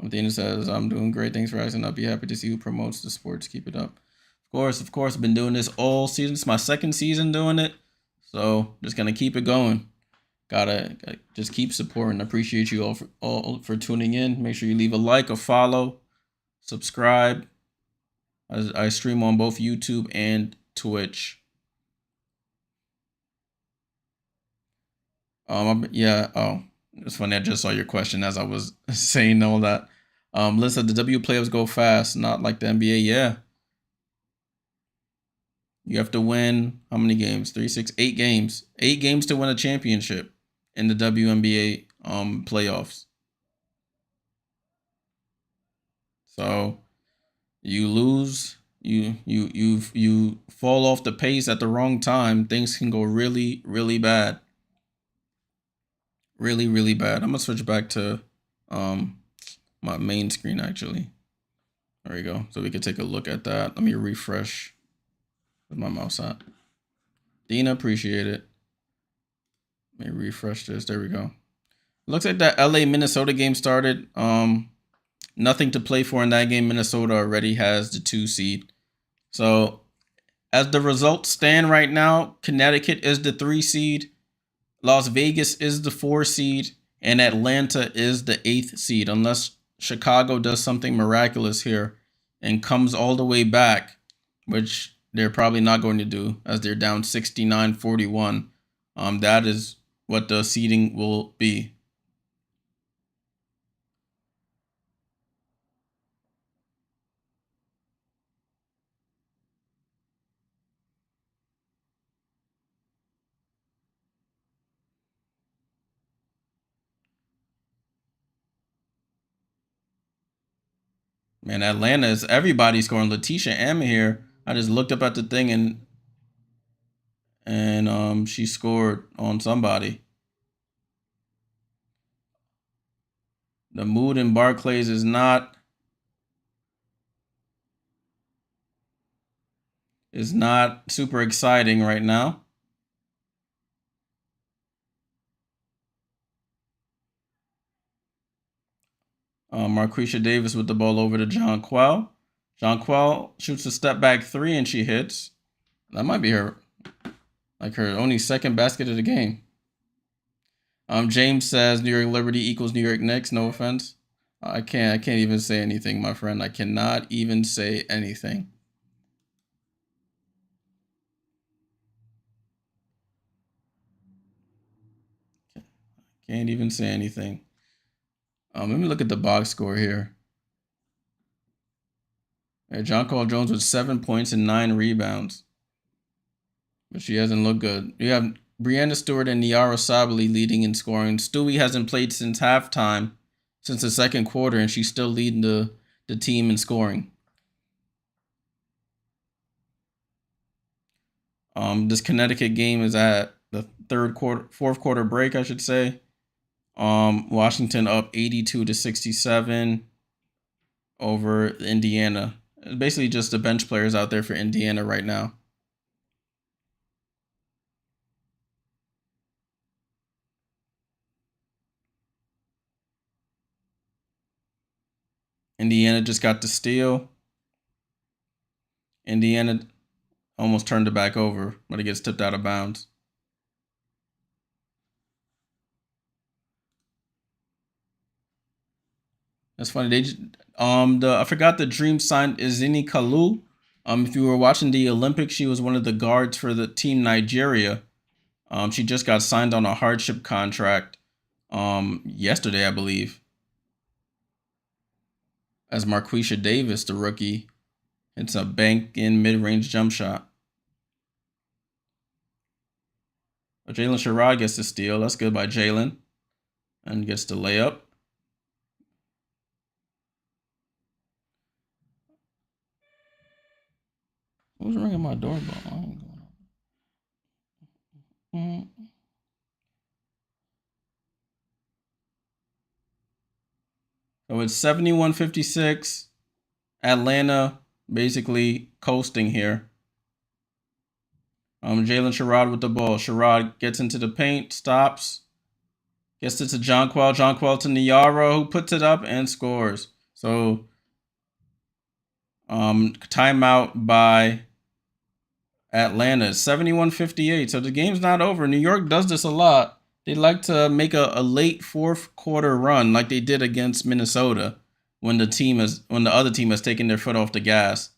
Athena says, I'm doing great. Thanks for asking. I'll be happy to see who promotes the sports. Keep it up. Of course. I've been doing this all season. It's my second season doing it. So just going to keep it going. Gotta just keep supporting. Appreciate you all for tuning in. Make sure you leave a like, a follow, subscribe. I stream on both YouTube and Twitch. It's funny. I just saw your question as I was saying all that. Listen, the W playoffs go fast, not like the NBA. Yeah. You have to win how many games? 3, 6, 8 games. 8 games to win a championship in the WNBA playoffs. So you lose, you fall off the pace at the wrong time, things can go really, really bad. Really, really bad. I'm gonna switch back to my main screen actually. There we go. So we can take a look at that. Let me refresh with my mouse at. Dina, appreciate it. Let me refresh this. There we go. Looks like that LA Minnesota game started. Nothing to play for in that game. Minnesota already has the 2 seed. So as the results stand right now, Connecticut is the 3 seed, Las Vegas is the 4 seed, and Atlanta is the 8th seed, unless Chicago does something miraculous here and comes all the way back, which they're probably not going to do, as they're down 69-41. That is what the seeding will be. Man, Atlanta is everybody scoring. Letitia Am here. I just looked up at the thing and she scored on somebody. The mood in Barclays is not super exciting right now. Marquisha Davis with the ball over to Jonquel. Jonquel shoots a step back 3 and she hits. That might be her only second basket of the game. James says New York Liberty equals New York Knicks. No offense. I can't even say anything, my friend. I cannot even say anything. Can't even say anything. Let me look at the box score here. John Carl Jones with 7 points and 9 rebounds. But she hasn't looked good. You have Brianna Stewart and Niara Sabali leading in scoring. Stewie hasn't played since halftime, since the second quarter, and she's still leading the team in scoring. This Connecticut game is at the fourth quarter break, I should say. Washington up 82-67 over Indiana. Basically just the bench players out there for Indiana right now. Indiana just got the steal. Indiana almost turned it back over, but it gets tipped out of bounds. That's funny. I forgot the Dream signed Izini Kalu. If you were watching the Olympics, she was one of the guards for the team Nigeria. She just got signed on a hardship contract yesterday, I believe. As Marquisha Davis, the rookie, it's a bank-in mid-range jump shot. But Jalen Sherrod gets the steal. That's good by Jalen. And gets the layup. Who's ringing my doorbell? I ain't going on. So it's 71-56. Atlanta basically coasting here. Jalen Sherrod with the ball. Sherrod gets into the paint, stops, gets it to Jonquel. Jonquel to Niara, who puts it up and scores. So, timeout by Atlanta, 71-58. So the game's not over. New York does this a lot. They like to make a late fourth quarter run, like they did against Minnesota, when the other team has taken their foot off the gas.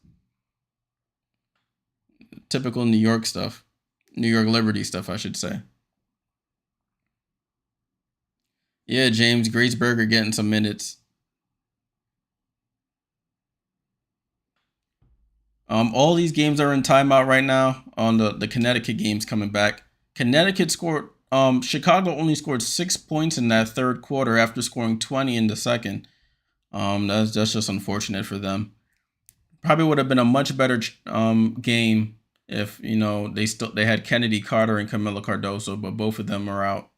Typical New York stuff. New York Liberty stuff, I should say. Yeah, James Graceberger getting some minutes. All these games are in timeout right now. On the Connecticut games coming back. Connecticut scored. Chicago only scored 6 points in that third quarter after scoring 20 in the second. That's just unfortunate for them. Probably would have been a much better game if they had Kennedy Carter and Camila Cardoso, but both of them are out.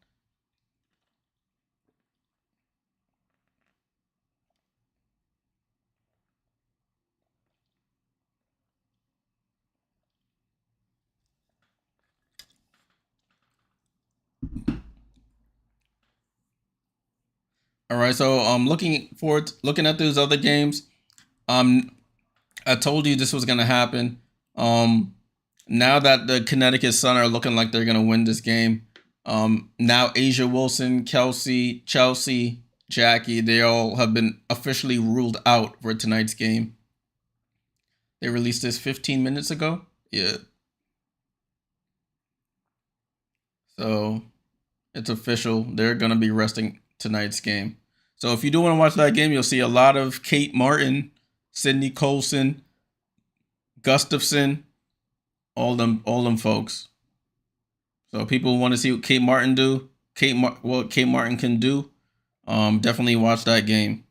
All right, so looking at those other games. I told you this was gonna happen. Now that the Connecticut Sun are looking like they're gonna win this game. Now Asia Wilson, Kelsey, Chelsea, Jackie, they all have been officially ruled out for tonight's game. They released this 15 minutes ago. Yeah. So it's official. They're gonna be resting tonight's game. So if you do want to watch that game, you'll see a lot of Kate Martin, Sydney Colson, Gustafson, all them folks. So people want to see what Kate Martin do. What Kate Martin can do. Definitely watch that game.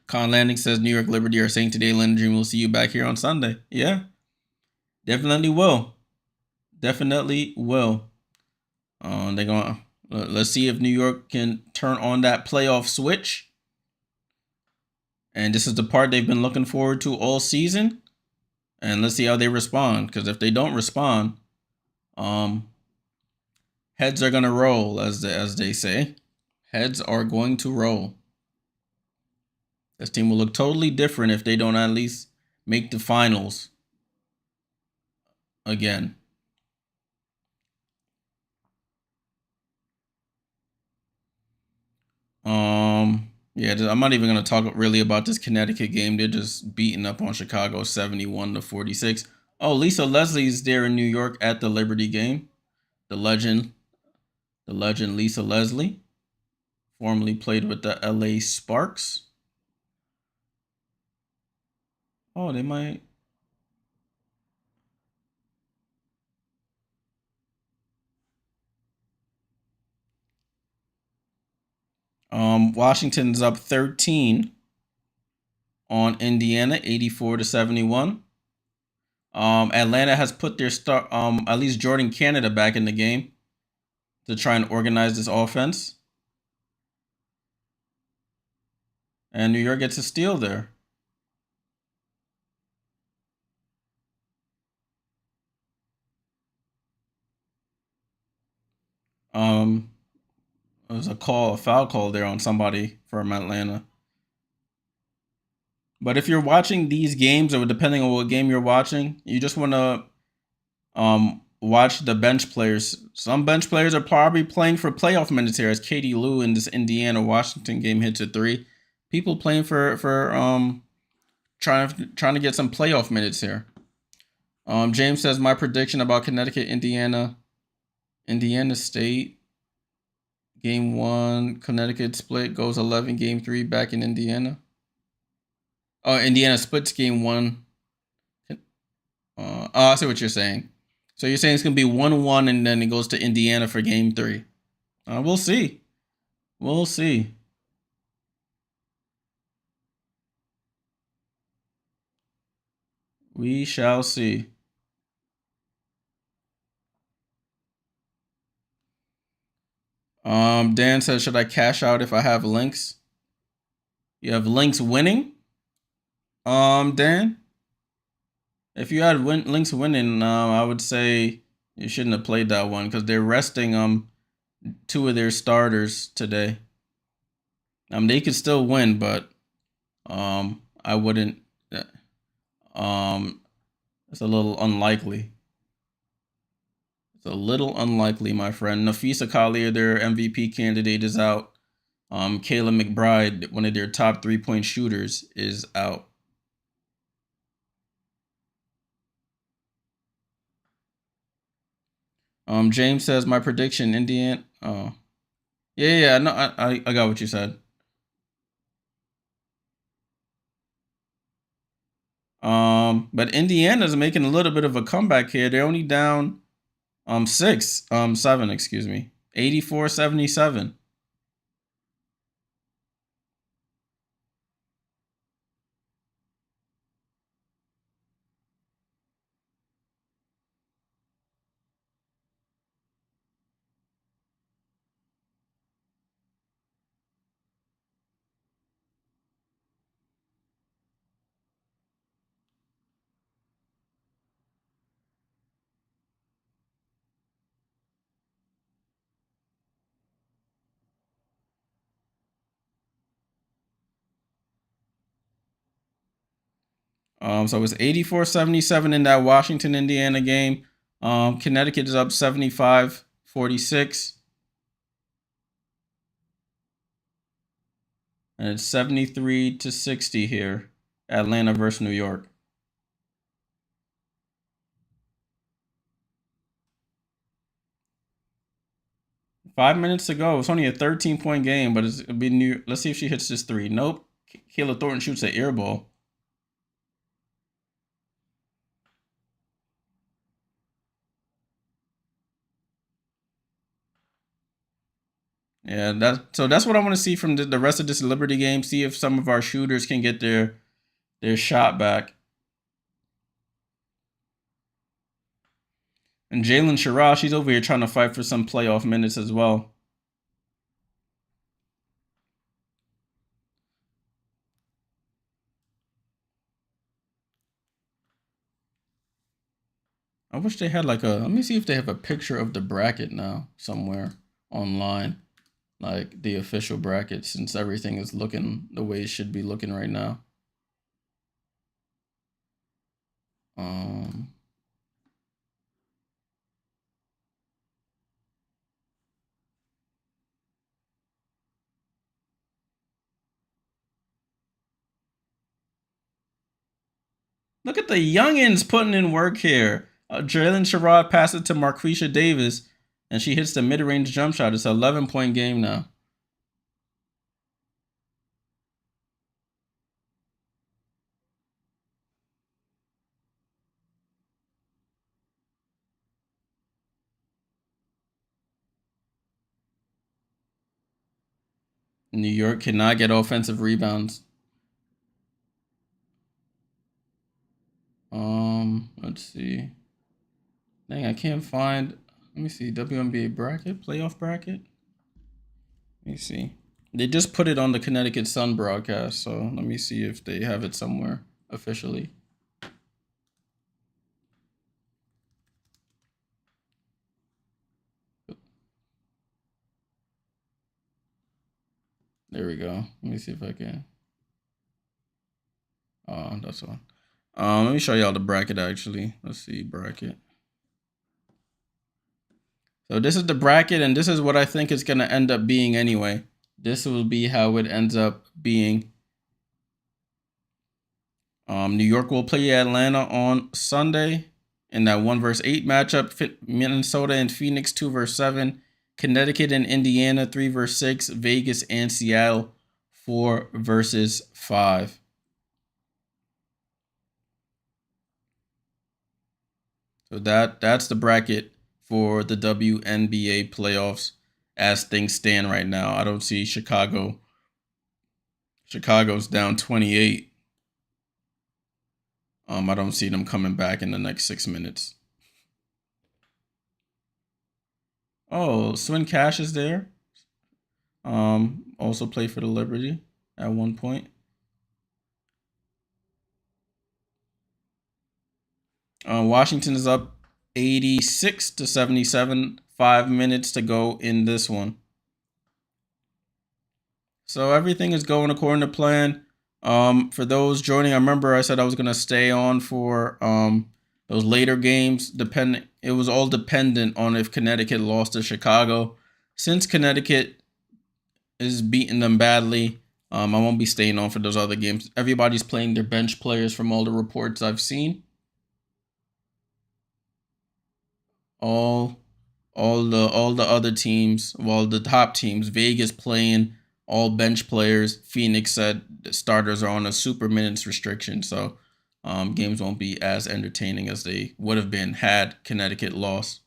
Con Landing says New York Liberty are saying today, Leonard Dream will see you back here on Sunday. Yeah, definitely will. Definitely will. They're gonna let's see if New York can turn on that playoff switch. And this is the part they've been looking forward to all season. And let's see how they respond. Because if they don't respond, heads are gonna roll, as they say. Heads are going to roll. This team will look totally different if they don't at least make the finals again. Yeah, I'm not even going to talk really about this Connecticut game. They're just beating up on Chicago 71-46. Oh, Lisa Leslie's there in New York at the Liberty game. The legend. The legend Lisa Leslie, formerly played with the LA Sparks. Oh, they might. Washington's up 13 on Indiana, 84-71. Atlanta has put their star, at least Jordan Canada, back in the game to try and organize this offense. And New York gets a steal there. There was a foul call there on somebody from Atlanta. But if you're watching these games, or depending on what game you're watching, you just want to watch the bench players. Some bench players are probably playing for playoff minutes here, as Katie Lou in this Indiana Washington game hits a three. People playing for trying to get some playoff minutes here. James says my prediction about Connecticut, Indiana State. Game 1, Connecticut split, goes 11. Game 3, back in Indiana. Oh, Indiana splits game 1. I see what you're saying. So you're saying it's going to be 1-1, and then it goes to Indiana for game 3. We'll see. We'll see. We shall see. Dan says, should I cash out if I have links? You have links winning? Dan? If you had links winning, I would say you shouldn't have played that one, because they're resting 2 of their starters today. They could still win, but I wouldn't. It's a little unlikely. It's a little unlikely, my friend. Nafisa Collier, their MVP candidate, is out. Kayla McBride, one of their top 3-point shooters, is out. James says my prediction, Indiana. Oh, yeah. No, I got what you said. But Indiana's making a little bit of a comeback here. They're only down 7, excuse me. 84-77. So it's 84-77 in that Washington, Indiana game. Connecticut is up 75-46. And it's 73-60 here. Atlanta versus New York. Five minutes to go. It's only a 13-point game, but it'll be new. Let's see if she hits this 3. Nope. Kayla Thornton shoots an air ball. Yeah, that's what I want to see from the rest of this Liberty game. See if some of our shooters can get their shot back. And Jalen Sherrod, she's over here trying to fight for some playoff minutes as well. I wish they had like let me see if they have a picture of the bracket now somewhere online. Like the official bracket, since everything is looking the way it should be looking right now. Look at the youngins putting in work here. Jalen Sherrod passed it to Marquisha Davis. and she hits the mid-range jump shot. It's an 11-point game now. New York cannot get offensive rebounds. Let's see. Dang, I can't find. Let me see. WNBA bracket, playoff bracket. Let me see. They just put it on the Connecticut Sun broadcast, so let me see if they have it somewhere officially. There we go. Let me see if I can. Oh, that's one. Let me show y'all the bracket actually. Let's see, bracket. So this is the bracket, and this is what I think it's gonna end up being anyway. This will be how it ends up being. New York will play Atlanta on Sunday in that 1-8 matchup. Minnesota and Phoenix 2-7. Connecticut and Indiana 3-6. Vegas and Seattle 4-5. So that's the bracket for the WNBA playoffs as things stand right now. I don't see Chicago. Chicago's down 28. I don't see them coming back in the next 6 minutes. Oh, Swin Cash is there. Also played for the Liberty at one point. Washington is up 86-77. 5 minutes to go in this one. So everything is going according to plan. For those joining, I remember I said I was gonna stay on for those later games. It was all dependent on if Connecticut lost to Chicago. Since Connecticut is beating them badly, I won't be staying on for those other games. Everybody's playing their bench players from all the reports I've seen. All the other teams, well, the top teams, Vegas playing all bench players. Phoenix said the starters are on a super minutes restriction, so games won't be as entertaining as they would have been had Connecticut lost.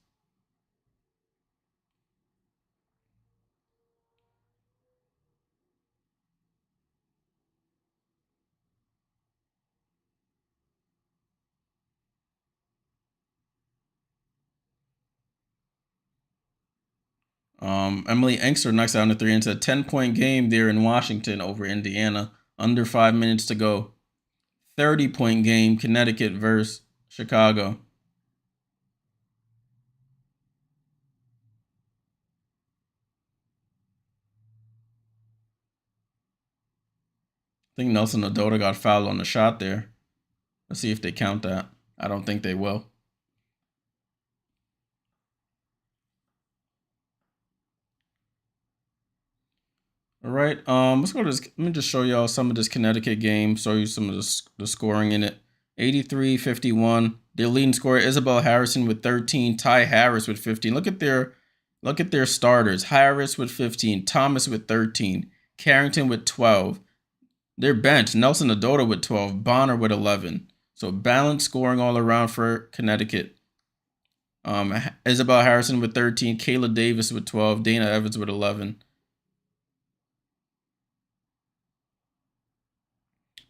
Emily Engster knocks out a 3 into a 10-point game there in Washington over Indiana. Under 5 minutes to go. 30-point game, Connecticut versus Chicago. I think Nelson Adota got fouled on the shot there. Let's see if they count that. I don't think they will. All right. Let's go to this. Let me just show y'all some of this Connecticut game. Show you some of the scoring in it. 83-51. Their leading scorer Isabel Harrison with 13. Ty Harris with 15. Look at their starters. Harris with 15. Thomas with 13. Carrington with 12. Their bench, Nelson Adota with 12. Bonner with 11. So balanced scoring all around for Connecticut. Isabel Harrison with 13. Kayla Davis with 12. Dana Evans with 11.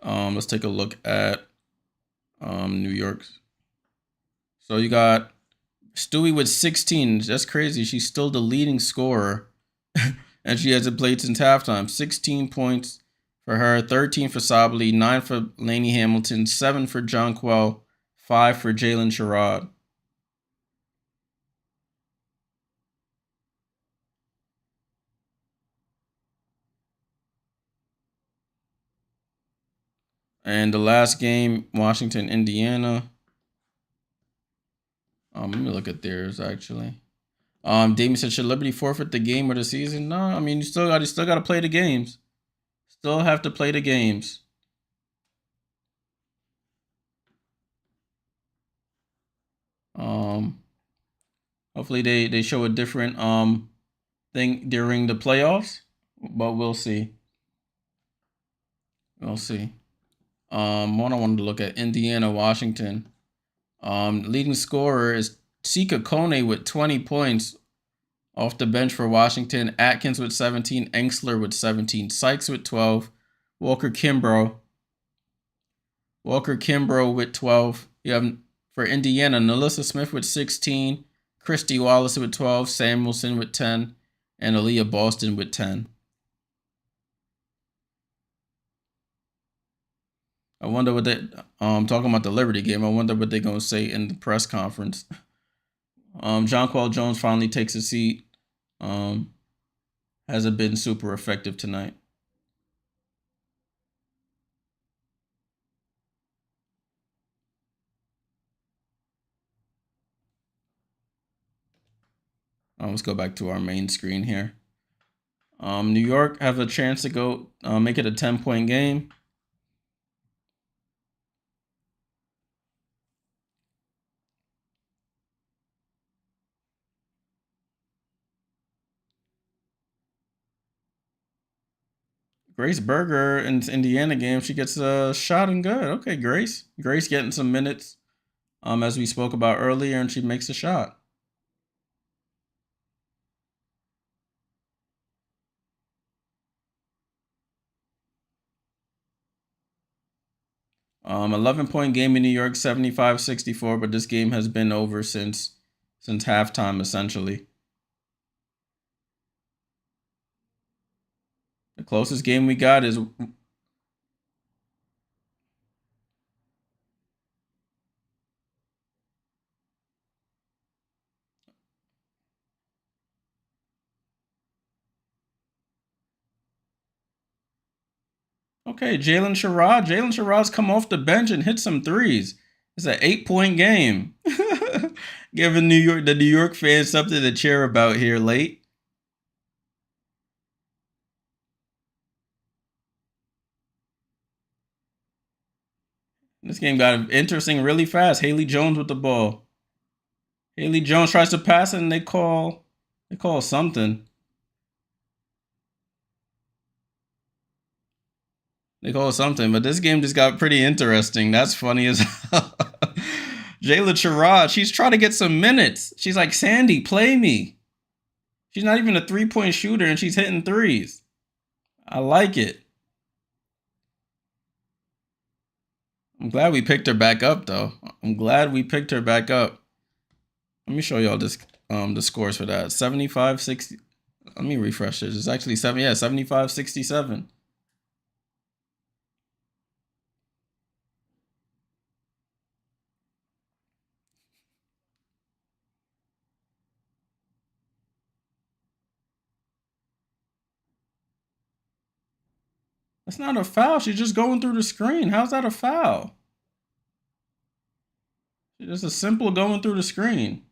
Let's take a look at New York. So you got Stewie with 16. That's crazy. She's still the leading scorer, and she hasn't played since halftime. 16 points for her, 13 for Sably, 9 for Lainey Hamilton, 7 for Jonquel, 5 for Jalen Sherrod. And the last game, Washington, Indiana. Let me look at theirs actually. Damien said, should Liberty forfeit the game of the season? No, I mean you still got to play the games. Still have to play the games. Hopefully they show a different thing during the playoffs, but we'll see. We'll see. What I wanted to look at Indiana, Washington. Leading scorer is Sika Kone with 20 points off the bench for Washington. Atkins with 17, Engsler with 17, Sykes with 12, Walker Kimbrough with 12. You have for Indiana, Nalissa Smith with 16, Christy Wallace with 12, Samuelson with 10, and Aaliyah Boston with 10. I wonder what they talking about the Liberty game. I wonder what they're gonna say in the press conference. Jonquel Jones finally takes a seat. Hasn't been super effective tonight. Let's go back to our main screen here. New York have a chance to go make it a 10-point game. Grace Berger in the Indiana game, she gets a shot and good. Okay, Grace. Grace getting some minutes, as we spoke about earlier, and she makes a shot. 11-point game in New York, 75-64, but this game has been over since halftime, essentially. The closest game we got is okay. Jalen Sherrod. Jalen Sherrod's come off the bench and hit some threes. It's an 8-point game. Giving the New York fans something to cheer about here late. This game got interesting really fast. Haley Jones with the ball. Haley Jones tries to pass it and they call something. They call something, but this game just got pretty interesting. That's funny as hell. Jayla Sherrod, she's trying to get some minutes. She's like, Sandy, play me. She's not even a 3-point shooter and she's hitting threes. I like it. I'm glad we picked her back up, though. I'm glad we picked her back up. Let me show y'all this the scores for that. 75-60. Let me refresh this. It's actually 75-67. That's not a foul. She's just going through the screen. How's that a foul? It's just a simple going through the screen.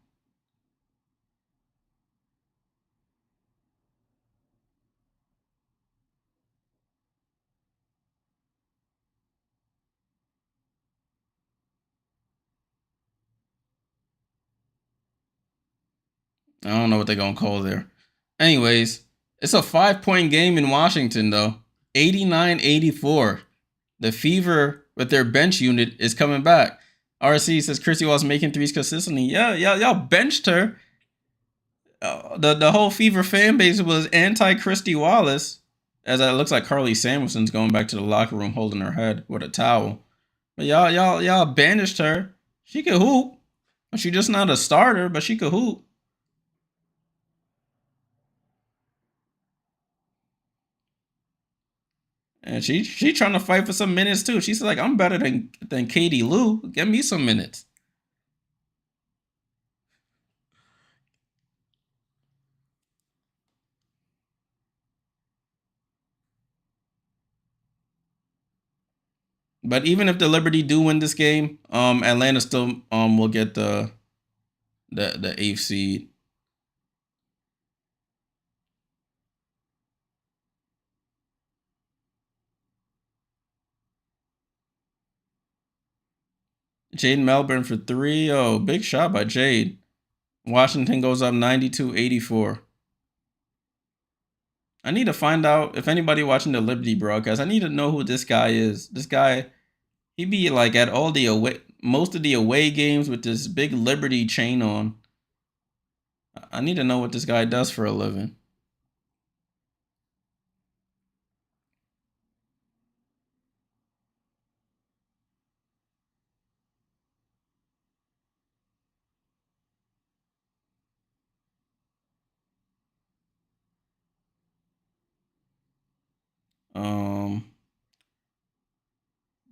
I don't know what they're going to call there. Anyways, it's a 5-point game in Washington, though. 89-84. The Fever with their bench unit is coming back. RC says Chrissy was making threes consistently. Yeah, y'all benched her. The whole Fever fan base was anti-Christy Wallace, as it looks like Carly Samuelson's going back to the locker room holding her head with a towel. But y'all banished her. She could hoop. She's just not a starter, but she could hoop. And she trying to fight for some minutes too. She's like, I'm better than Katie Lou. Give me some minutes. But even if the Liberty do win this game, Atlanta still will get the 8th seed. Jade Melbourne for 3. Oh, big shot by Jade. Washington goes up 92-84. I need to find out if anybody watching the Liberty broadcast. I need to know who this guy is. This guy, he be like at all the most of the away games with this big Liberty chain on. I need to know what this guy does for a living.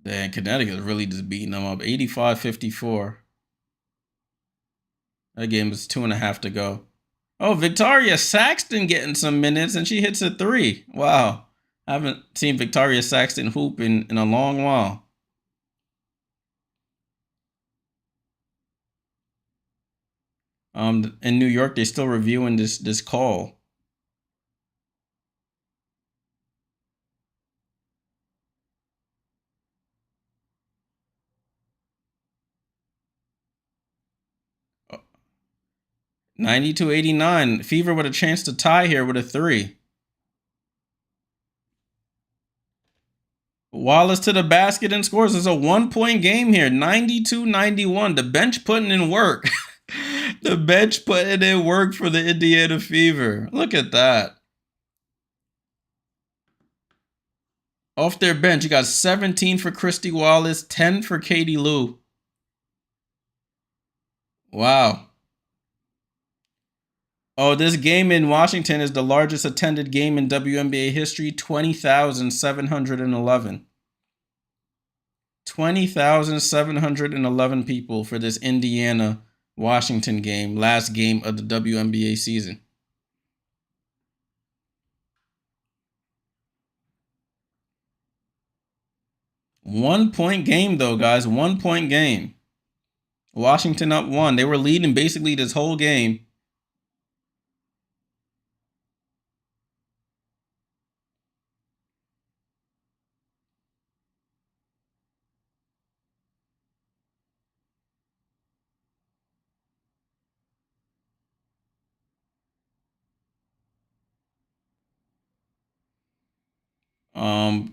Then Connecticut really just beating them up 85-54. That game is 2.5 to go. Oh, Victoria Saxton getting some minutes, and she hits a 3. Wow. I haven't seen Victoria Saxton hoop in a long while. In New York, they're still reviewing this call. Oh, 92-89. Fever with a chance to tie here with a 3. Wallace to the basket and scores. It's a 1-point game here. 92-91. The bench putting in work. The bench putting in work for the Indiana Fever. Look at that. Off their bench, you got 17 for Christy Wallace, 10 for Katie Lou. Wow. Oh, this game in Washington is the largest attended game in WNBA history, 20,711. 20,711 people for this Indiana-Washington game, last game of the WNBA season. One-point game, though, guys. 1-point game. Washington up 1. They were leading basically this whole game.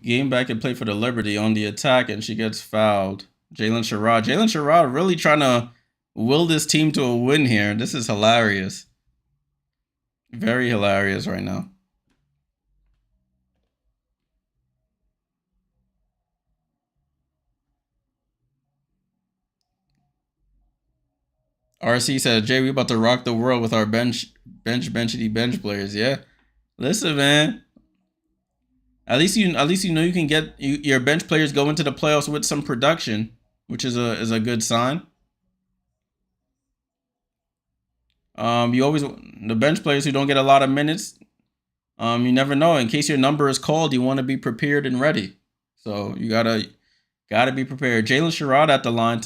Game back and play for the Liberty on the attack, and she gets fouled. Jalen Sherrod really trying to will this team to a win here. This is hilarious. Very hilarious right now. RC said, Jay, we about to rock the world with our benchity bench players. Yeah. Listen, man. At least you know you can get your bench players go into the playoffs with some production, which is a good sign. You always the bench players who don't get a lot of minutes. You never know. In case your number is called, you want to be prepared and ready. So you gotta be prepared. Jalen Sherrod at the line.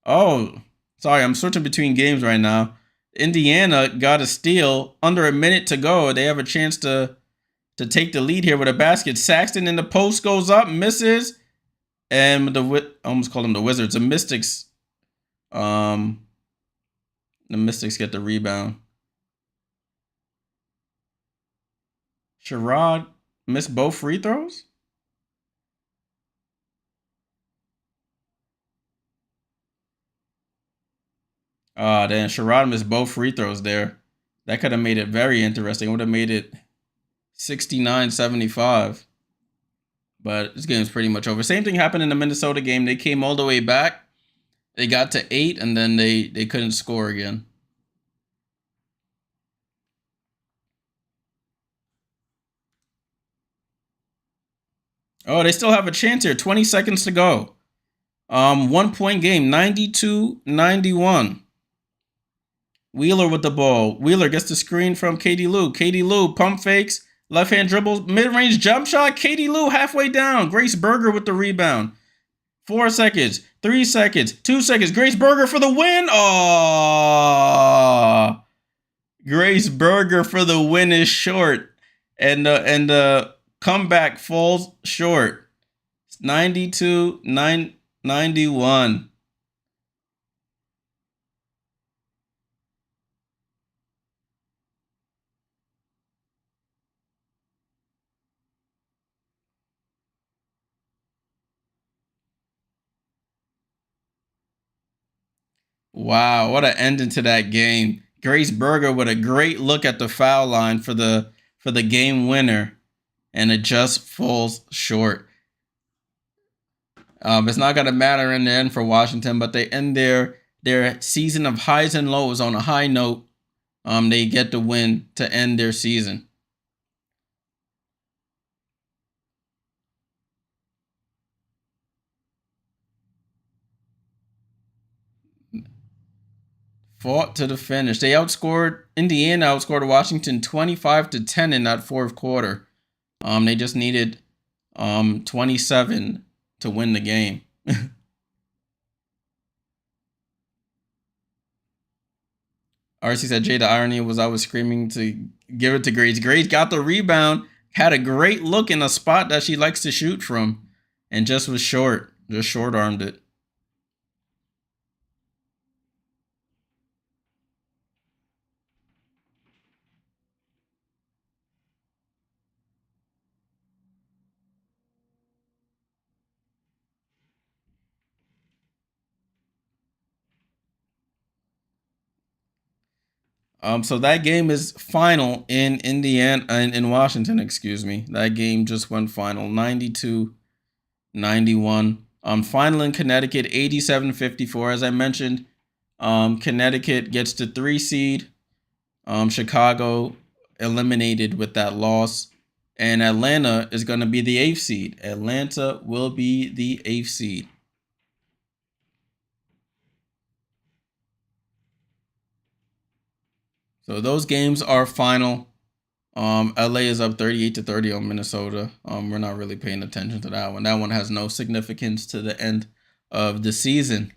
Oh, sorry, I'm switching between games right now. Indiana got a steal under a minute to go. They have a chance to take the lead here with a basket. Saxton in the post goes up, misses, and I almost called them the Wizards. The Mystics get the rebound. Sherrod missed both free throws? Then Sherrod missed both free throws there. That could have made it very interesting. It would have made it 69-75. But this game is pretty much over. Same thing happened in the Minnesota game. They came all the way back. They got to 8, and then they couldn't score again. Oh, they still have a chance here. 20 seconds to go. 1-point game, 92-91. Wheeler with the ball. Wheeler gets the screen from Katie Lou. Katie Lou pump fakes. Left hand dribbles. Mid-range jump shot. Katie Lou halfway down. Grace Berger with the rebound. 4 seconds. 3 seconds. 2 seconds. Grace Berger for the win. Oh, Grace Berger for the win is short. And the comeback falls short. 92-91. Wow, what an ending to that game. Grace Berger with a great look at the foul line for the game winner, and it just falls short. It's not gonna matter in the end for Washington, but they end their season of highs and lows on a high note. They get the win to end their season. Fought to the finish. They outscored Indiana outscored Washington 25-10 in that fourth quarter. They just needed 27 to win the game. RC said, Jay, the irony was I was screaming to give it to Grace. Grace got the rebound, had a great look in a spot that she likes to shoot from, and just was short. Just short armed it. So that game is final in Indiana, in Washington, excuse me. That game just went final, 92-91. Final in Connecticut, 87-54. As I mentioned, Connecticut gets the 3 seed. Chicago eliminated with that loss. And Atlanta is going to be the 8th seed. Atlanta will be the 8th seed. So those games are final. LA is up 38-30 on Minnesota. We're not really paying attention to that one. That one has no significance to the end of the season.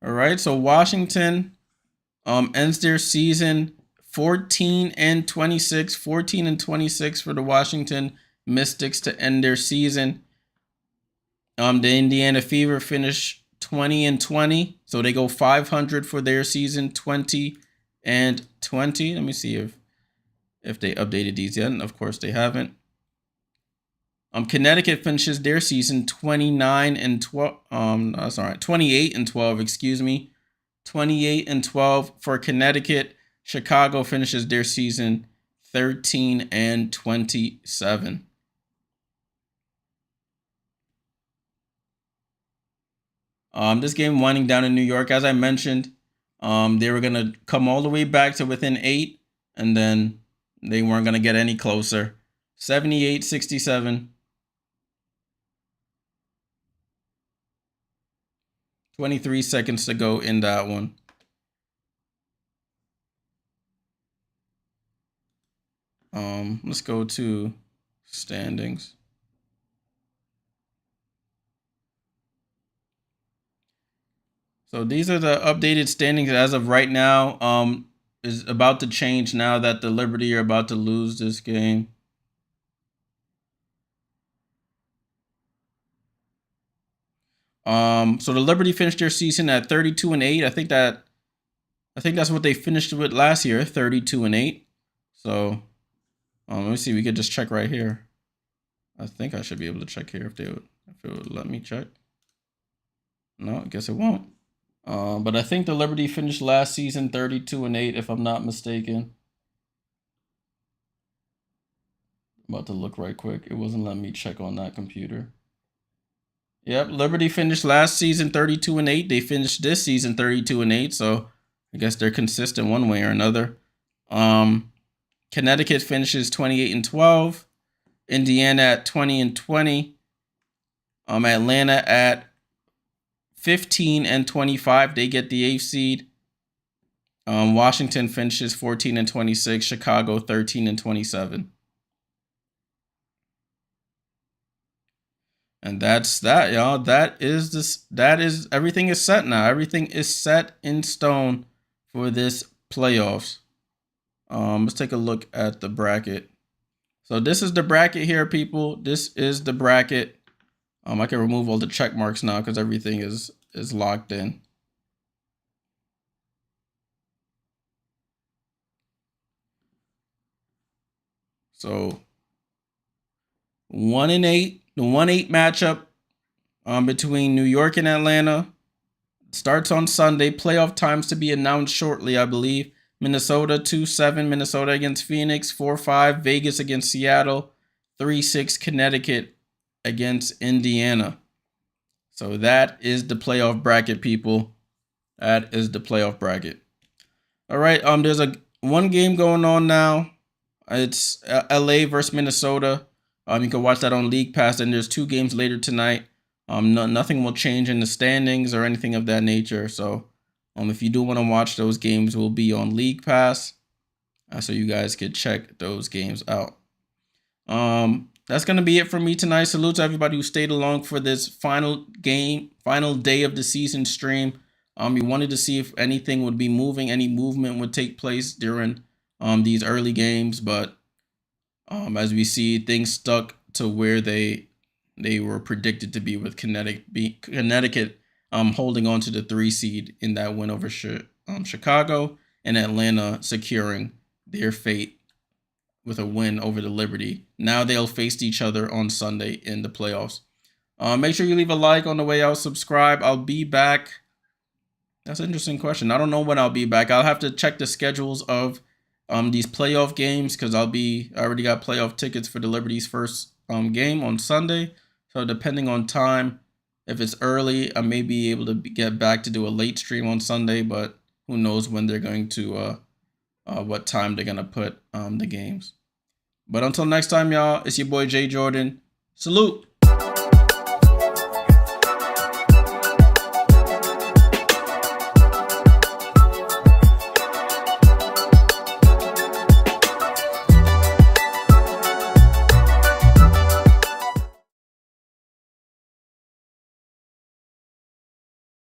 All right, so Washington ends their season 14-26. 14-26 for the Washington Mystics to end their season. The Indiana Fever finish 20-20, so they go 500 for their season, 20-20. Let me see if they updated these yet, and of course they haven't. Connecticut finishes their season 28-12, excuse me. 28-12 for Connecticut. Chicago finishes their season 13-27. This game winding down in New York, as I mentioned, they were gonna come all the way back to within 8, and then they weren't gonna get any closer. 78-67. 23 seconds to go in that one. Let's go to standings. So these are the updated standings as of right now. Is about to change now that the Liberty are about to lose this game. So the Liberty finished their season at 32-8. I think that's what they finished with last year, 32-8. So let me see. We could just check right here. I think I should be able to check here if it would let me check. No, I guess it won't. But I think the Liberty finished last season 32-8, if I'm not mistaken. I'm about to look right quick. It wasn't letting me check on that computer. Yep, Liberty finished last season 32-8. They finished this season 32-8, so I guess they're consistent one way or another. Connecticut finishes 28-12. Indiana at 20-20. Atlanta at 15-25. They get the 8th seed. Washington finishes 14-26. Chicago 13-27. And that's that, y'all. That is everything is set now. Everything is set in stone for this playoffs. Let's take a look at the bracket. So this is the bracket here, people. This is the bracket. I can remove all the check marks now because everything is locked in. So 1-8. The 1-8 matchup between New York and Atlanta starts on Sunday. Playoff times to be announced shortly, I believe. Minnesota 2-7, Minnesota against Phoenix. 4-5, Vegas against Seattle. 3-6, Connecticut against Indiana. So that is the playoff bracket, people. That is the playoff bracket. All right. There's one game going on now. It's LA versus Minnesota. You can watch that on League Pass. And there's 2 games later tonight. Nothing will change in the standings or anything of that nature. So, if you do want to watch those games, will be on League Pass, so you guys could check those games out. That's gonna be it for me tonight. Salute to everybody who stayed along for this final day of the season stream. We wanted to see if anything would be moving, any movement would take place during these early games, but as we see, things stuck to where they were predicted to be, with Connecticut holding on to the 3 seed in that win over Chicago, and Atlanta securing their fate with a win over the Liberty. Now they'll face each other on Sunday in the playoffs. Make sure you leave a like on the way out. Subscribe. I'll be back. That's an interesting question. I don't know when I'll be back. I'll have to check the schedules of these playoff games, because I already got playoff tickets for the Liberty's first game on Sunday. So depending on time, if it's early, I may be able to get back to do a late stream on Sunday, but who knows when they're going to, what time they're going to put the games. But until next time, y'all, it's your boy Jay Jordan. Salute.